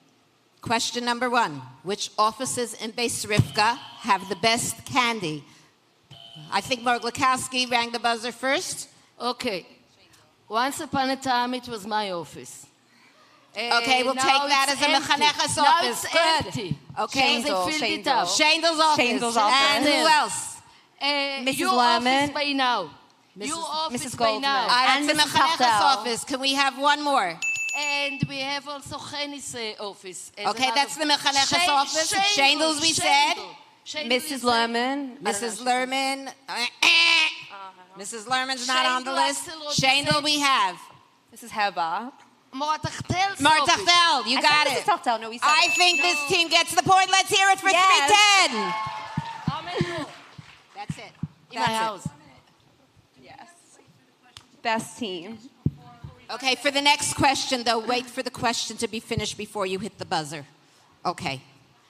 Question number 1. Which offices in Beis Rivka have the best candy? I think Mara Glukowski rang the buzzer first. Okay. Once upon a time, it was my office. Okay, we'll take that as a Mechaneches office. Now it's empty. Okay. Shendel's office. Shendel's office. And who else? Mrs. Your Lerman. office by now. Your office Mrs. by Goldman. now. And the Mechaneches office. Can we have one more? And we have also Cheni's office. Okay, that's the Mechaneches office. Shendel's, we said. Mrs. Lerman. Mrs. Lerman. Mrs. Lerman's not on the list. Shendel we have. Mrs. Heba. Martachtel's Martachtel, you got it. Mrs. Tuchtel. No, we said I think this team gets the point. Let's hear it for 310. That's it. In my house. Yes. Best team. Okay, for the next question, though, wait for the question to be finished before you hit the buzzer. Okay.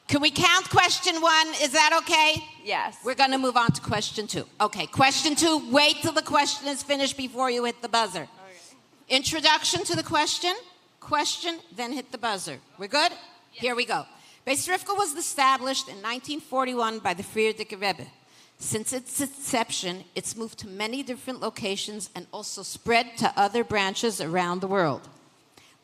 Can we count question 1? Is that okay? Yes. We're going to move on to question 2. Okay, question 2, wait till the question is finished before you hit the buzzer. Okay. Introduction to the question, then hit the buzzer. We're good? Yes. Here we go. Beis Rivka was established in 1941 by the Frierdiker Rebbe. Since its inception, it's moved to many different locations and also spread to other branches around the world.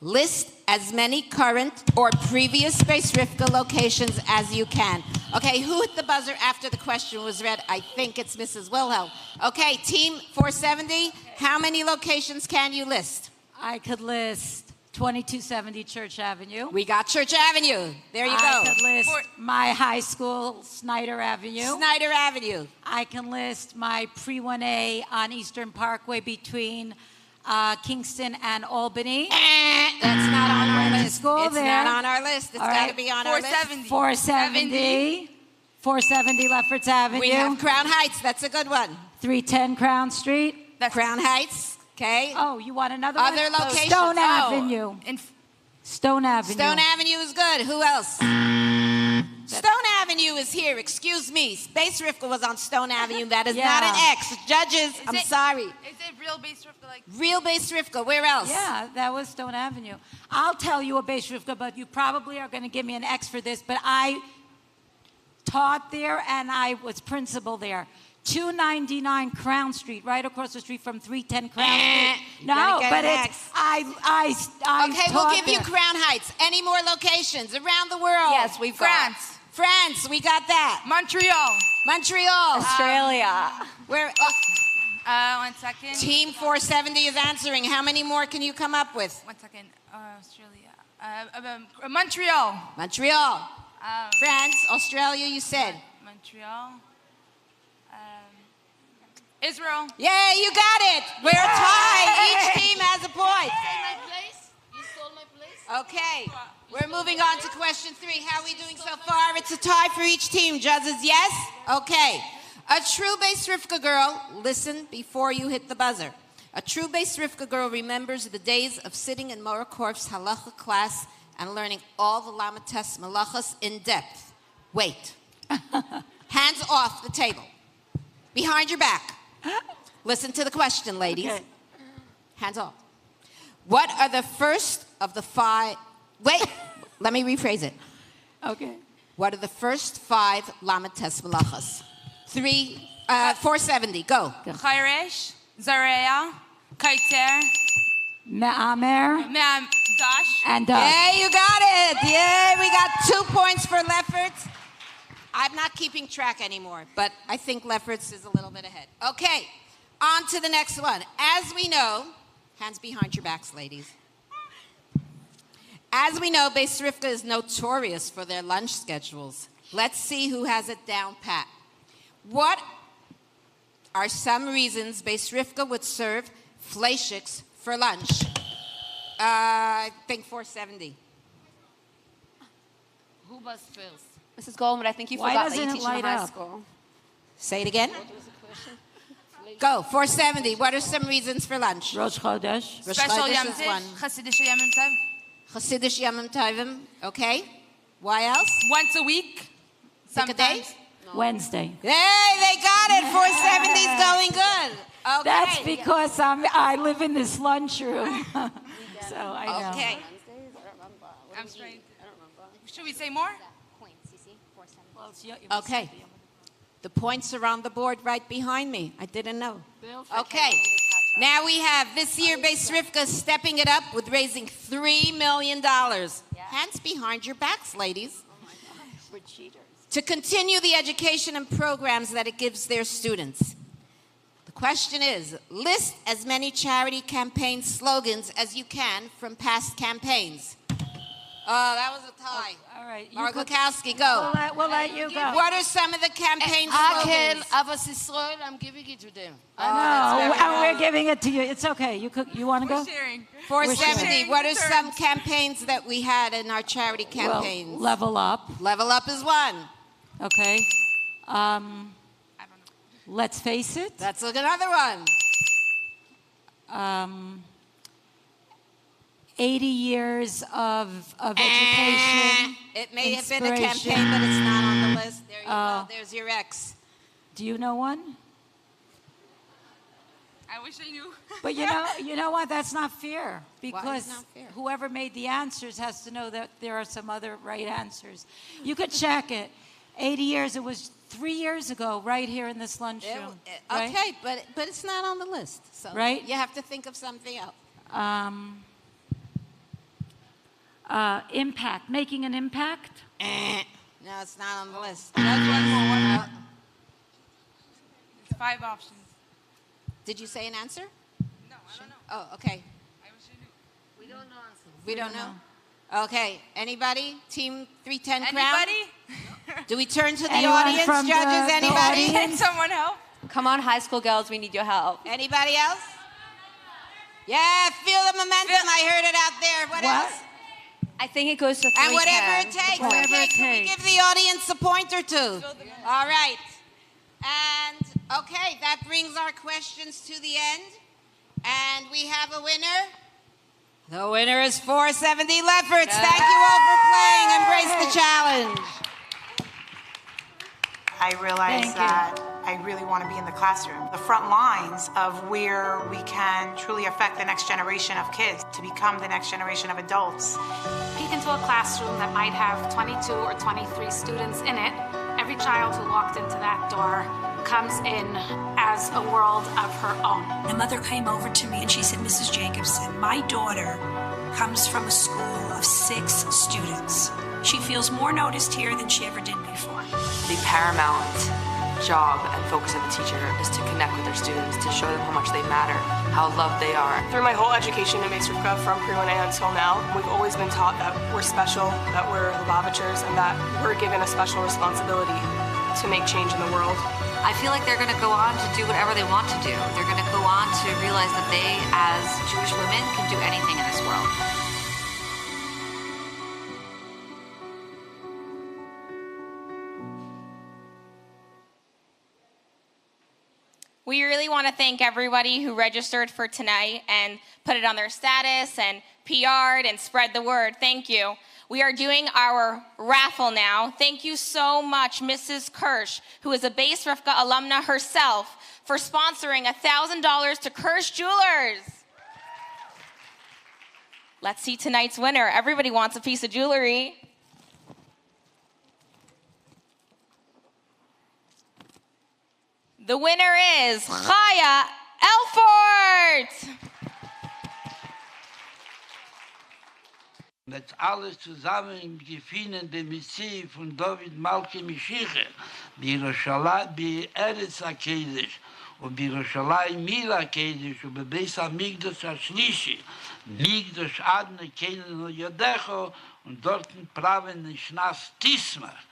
List as many current or previous Beis Rivka locations as you can. Okay, who hit the buzzer after the question was read? I think it's Mrs. Wilhelm. Okay, team 470, how many locations can you list? I could list 2270 Church Avenue. We got Church Avenue. There you go. I could list my high school, Snyder Avenue. Snyder Avenue. I can list my pre-1A on Eastern Parkway between Kingston and Albany. That's not on our list. School it's there. not on our list. It's got to be on our list. 470. 470 Lefferts Avenue. We have Crown Heights. That's a good one. 310 Crown Street. That's Crown Heights. Okay. Oh, you want another Other one? locations. Stone Oh. Avenue. Stone Avenue. Stone Avenue is good. Who else? Stone Avenue is here. Excuse me. Space Rivka was on Stone Avenue. That is not an X. Judges, I'm sorry. Is it real Base Rivka? Like Real Base Rivka. Where else? Yeah, that was Stone Avenue. I'll tell you a Beis Rivka, but you probably are going to give me an X for this. But I taught there and I was principal there. 299 Crown Street, right across the street from 310 Crown Street. No, but it's I Okay, we'll taught give you there. Crown Heights. Any more locations around the world? Yes, we've got France, we got that. Montreal. Australia. Where? 1 second. Team 470 is answering. How many more can you come up with? 1 second. Australia. Montreal. Montreal. France, Australia, you said. Montreal. Israel. Yeah, you got it. We're tied. Each team has a point. You stole my place? Okay, we're moving on to question 3. How are we doing so far? It's a tie for each team. Judges, yes? Okay. A true Beis Rivka girl, listen before you hit the buzzer. A true Beis Rivka girl remembers the days of sitting in Mora Korf's halacha class and learning all the lamates malachas in depth. Wait. Hands off the table. Behind your back. Listen to the question, ladies. Okay. Hands off. What are the first of the 5... Wait, let me rephrase it. Okay. What are the first 5 lamates malachas? 470, go. Chayresh. Zareya. Kaiter. Me'amer. Dash. And Yeah, you got it. Yeah, we got 2 points for Lefferts. I'm not keeping track anymore, but I think Lefferts is a little bit ahead. Okay, on to the next one. As we know, hands behind your backs, ladies. As we know, Beis Rivka is notorious for their lunch schedules. Let's see who has it down pat. What are some reasons Beis Rivka would serve fleischiks for lunch? I think 470. Who buzzed first? Mrs. Goldman, I think you Why forgot that doesn't you it teach in light high up? school. Say it again. Go, 470. What are some reasons for lunch? Rosh Chodesh. Rosh Special Chodesh Yom is Tov. one. Chassidish Yom Tov. Chassidish Yom Tovim. Okay. Why else? Once a week. Pick a day? Sometimes. Wednesday. Hey, they got it. 470 is going good. Okay. That's because I live in this lunchroom. So I know. Okay. I'm straight. Should we say more? Okay. The points are on the board right behind me. I didn't know. Okay. Now we have this year Beis Rivka stepping it up with raising $3 million. Hands behind your backs, ladies. We're cheaters. To continue the education and programs that it gives their students. The question is, list as many charity campaign slogans as you can from past campaigns. Oh, that was a tie. All right. Mark Lukowski, go. We'll let you go. What are some of the campaign Hakel, slogans? Avos Yisrael, I'm giving it to them. No, and we're giving it to you. It's okay. You want to go? 470. What are some campaigns that we had in our charity campaigns? Well, level up. Level Up is one. Okay. Let's face it. That's another one. 80 years of education. It may have been a inspiration. campaign, but it's not on the list. There you go. There's your X. Do you know one? I wish I knew. But you know what? That's not fair because not fair? whoever made the answers has to know that there are some other right answers. You could check it. 80 years. It was 3 years ago, right here in this lunchroom. Right? Okay, but it's not on the list. So Right? you have to think of something else. Impact. Making an impact. No, it's not on the list. There's one more. There's 5 options. Did you say an answer? No, I don't know. Oh, okay. We don't know answers. We don't know. Okay, anybody? Team 310 Crown? Anybody? Do we turn to the Anyone audience, from judges? the Anybody? Can someone help? Come on, high school girls, we need your help. Anybody else? Yeah, feel the momentum. I heard it out there. What else? I think it goes to 310. And whatever it takes. Whatever Okay, it can we takes. give the audience a point or two? All right. And, okay, that brings our questions to the end. And we have a winner. The winner is 470 Lefferts. Thank you all for playing. Embrace the challenge. I realized that I really want to be in the classroom, the front lines of where we can truly affect the next generation of kids to become the next generation of adults. Peek into a classroom that might have 22 or 23 students in it. Every child who walked into that door comes in as a world of her own. My mother came over to me and she said, Mrs. Jacobson, my daughter comes from a school of 6 students. She feels more noticed here than she ever did before. The paramount job and focus of the teacher is to connect with their students, to show them how much they matter, how loved they are. Through my whole education in Beis Rivka, from pre-1A until now, we've always been taught that we're special, that we're Lubavitchers, and that we're given a special responsibility to make change in the world. I feel like they're going to go on to do whatever they want to do. They're going to go on to realize that they, as Jewish women, can do anything in this world. We really want to thank everybody who registered for tonight and put it on their status and PR'd and spread the word. Thank you. We are doing our raffle now. Thank you so much, Mrs. Kirsch, who is a Beis Rivka alumna herself, for sponsoring $1,000 to Kirsch Jewelers. Let's see tonight's winner. Everybody wants a piece of jewelry. The winner is Chaya Elfort. Mit alles zusammen im Gefinnen der Messie von David Malki Mishiche, bei Yerushalayim, bei Eretz HaKodesh, und bei Yerushalayim Mila HaKodesh, und bei Beis HaMikdash HaShlishi, Mikdash Adne Kenen und Yodecho, und dorten Praven in Shnas Tismach,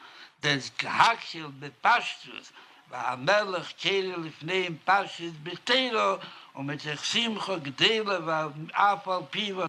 des Gehakel bepashtus, והמלך קרא לפניהם פשט בתירו, ומתך שמחו גדלה ואף על פיו.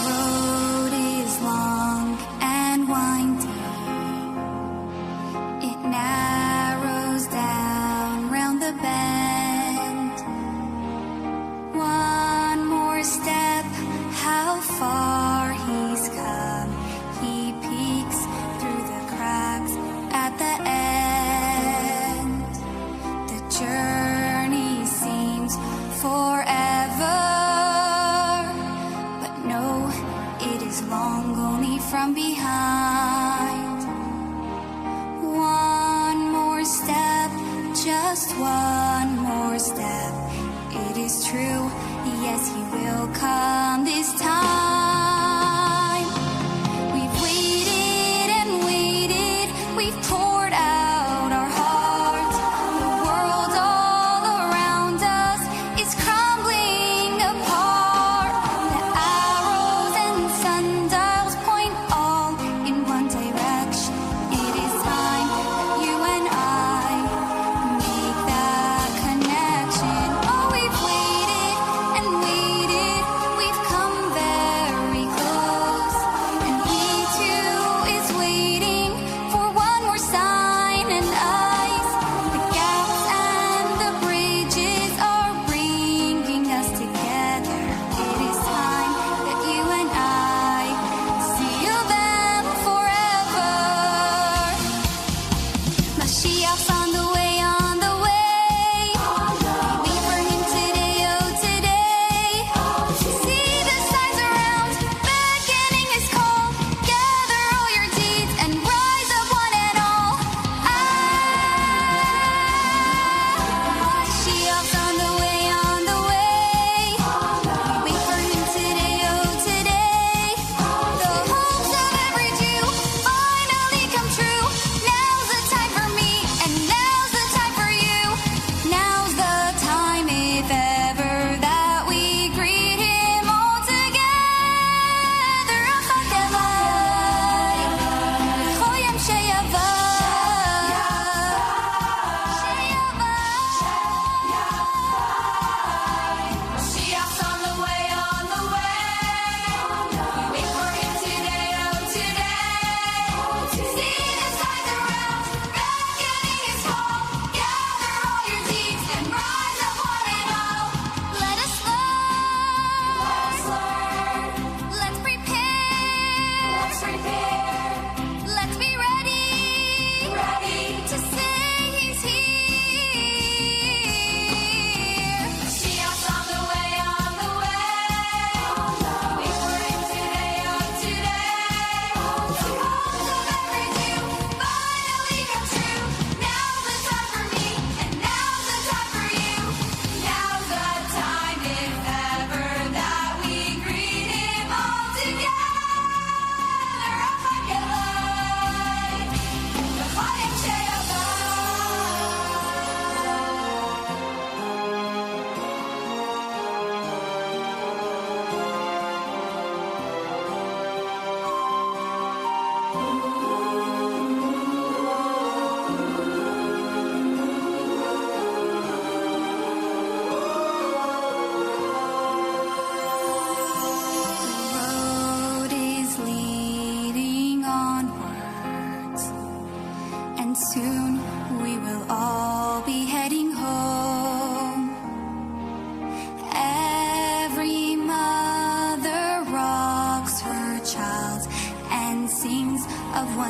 The road is long.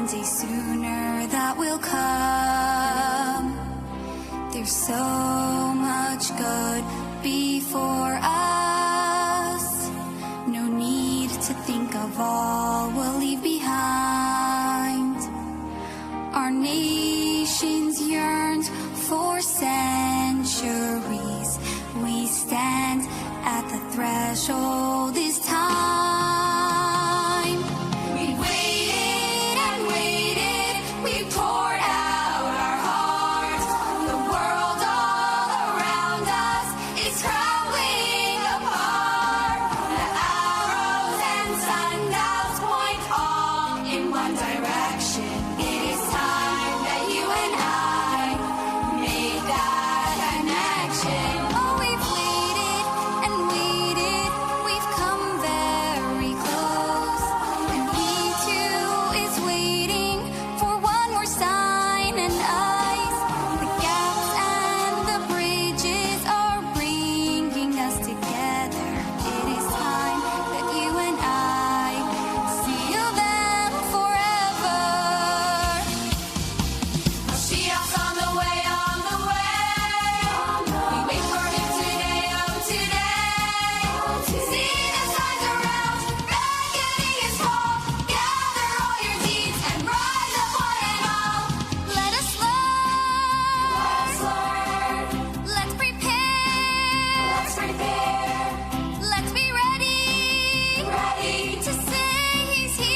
one day sooner that will come. There's so much good before us. No need to think of all we'll leave behind. Our nation's yearned for centuries. We stand at the threshold this time. We waited and waited. We poured out our hearts. The world all around us is crumbling apart. The arrows and sundials point all in one direction. It is time that you and I made that connection. Oh, we've waited and waited. We've come very close. And he too is waiting for one more sign and eyes. The gaps and the bridges are bringing us together. It is time that you and I seal them forever. Mashiach's on the way, on the way. We wait for him today, oh today. See the signs around, reckoning is call. Gather all your deeds and rise up one and all. Let us learn. Let's prepare. Let's be ready. To say he's here.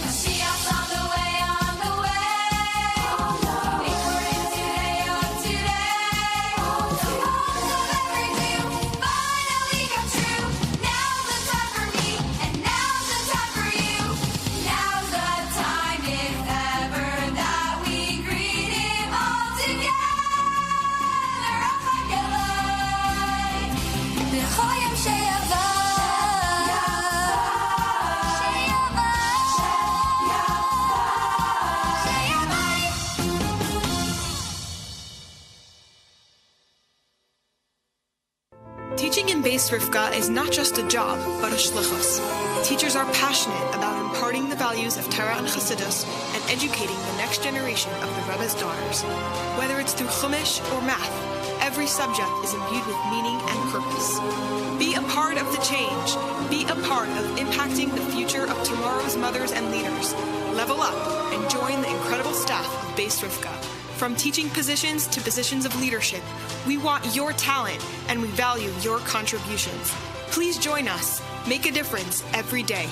Mashiach's on the way, on the way. Wait for him today, oh today. The hopes of every view finally come true. Now's the time for me, and now's the time for you. Now's the time, if ever, that we greet him all together. B'choyim she'yavo. Teaching in Beis Rivka is not just a job, but a shlichus. Teachers are passionate about imparting the values of Torah and Chassidus and educating the next generation of the Rebbe's daughters. Whether it's through Chumash or math, every subject is imbued with meaning and purpose. Be a part of the change. Be a part of impacting the future of tomorrow's mothers and leaders. Level up and join the incredible staff of Beis Rivka. From teaching positions to positions of leadership, we want your talent and we value your contributions. Please join us. Make a difference every day.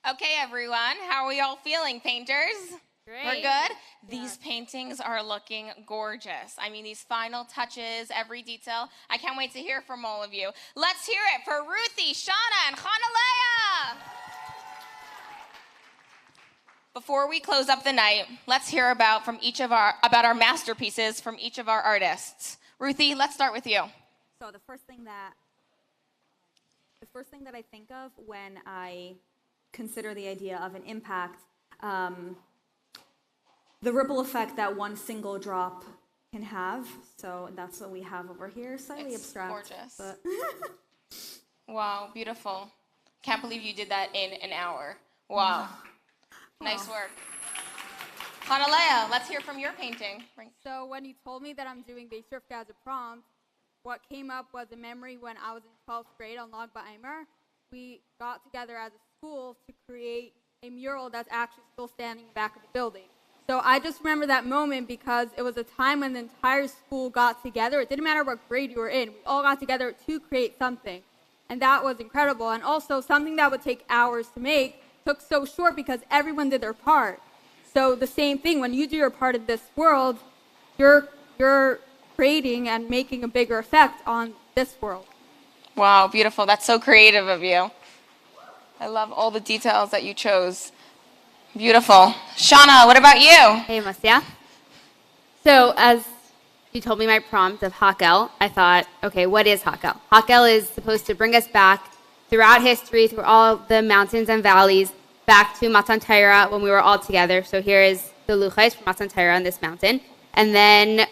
Okay, everyone, how are we all feeling, painters? We're Great. good? These paintings are looking gorgeous. I mean, these final touches, every detail. I can't wait to hear from all of you. Let's hear it for Ruthie, Shauna, and Chanalea. Before we close up the night, let's hear about our masterpieces from each of our artists. Ruthie, let's start with you. So the first thing that I think of when I consider the idea of an impact, the ripple effect that one single drop can have. So that's what we have over here. Slightly It's abstract. gorgeous. But Wow, beautiful. Can't believe you did that in an hour. Wow. Nice work. Hanalea, let's hear from your painting. So when you told me that I'm doing Beis Rivka as a prompt, what came up was a memory when I was in 12th grade on Lag BaOmer. We got together as a school to create a mural that's actually still standing in the back of the building. So I just remember that moment because it was a time when the entire school got together. It didn't matter what grade you were in. We all got together to create something. And that was incredible. And also something that would take hours to make took so short because everyone did their part. So the same thing, when you do your part of this world, you're creating and making a bigger effect on this world. Wow, beautiful. That's so creative of you. I love all the details that you chose. Beautiful. Shauna, what about you? Hey, Masya. So as you told me my prompt of Hakel, I thought, okay, what is Hakel? Hakel is supposed to bring us back throughout history, through all the mountains and valleys, back to Matan Torah when we were all together. So here is the luchais from Matan Torah on this mountain. And then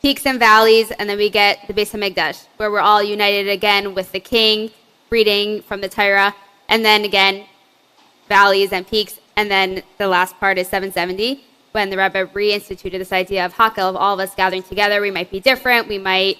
peaks and valleys, and then we get the Beis HaMikdash, where we're all united again with the king, reading from the Torah, and then again, valleys and peaks, and then the last part is 770, when the Rebbe reinstituted this idea of Hakel, of all of us gathering together. We might be different, we might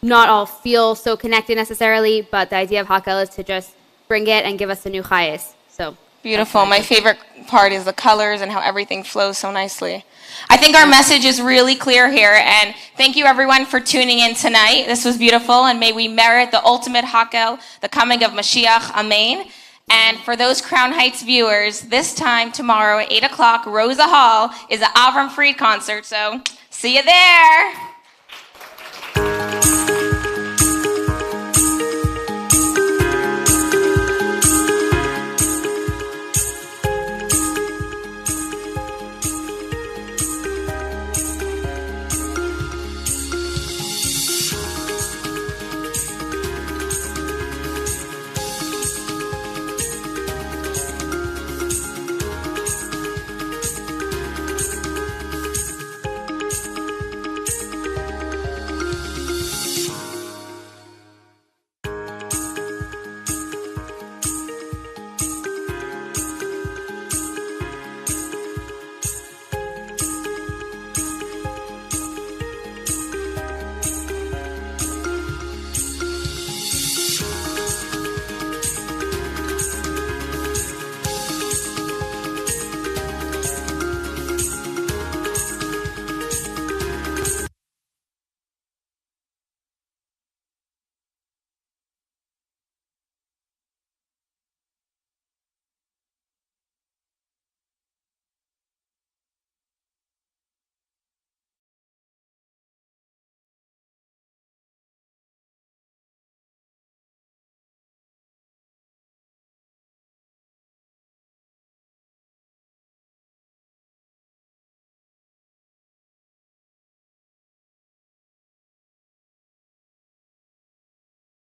not all feel so connected necessarily, but the idea of Hakel is to just bring it and give us a new chayes. So beautiful. My favorite part is the colors and how everything flows so nicely. I think our message is really clear here, and thank you everyone for tuning in tonight. This was beautiful, and may we merit the ultimate Hakel, the coming of Mashiach. Amen. And for those Crown Heights viewers, this time tomorrow at 8 o'clock, Rosa Hall is an Avram Fried concert, so see you there.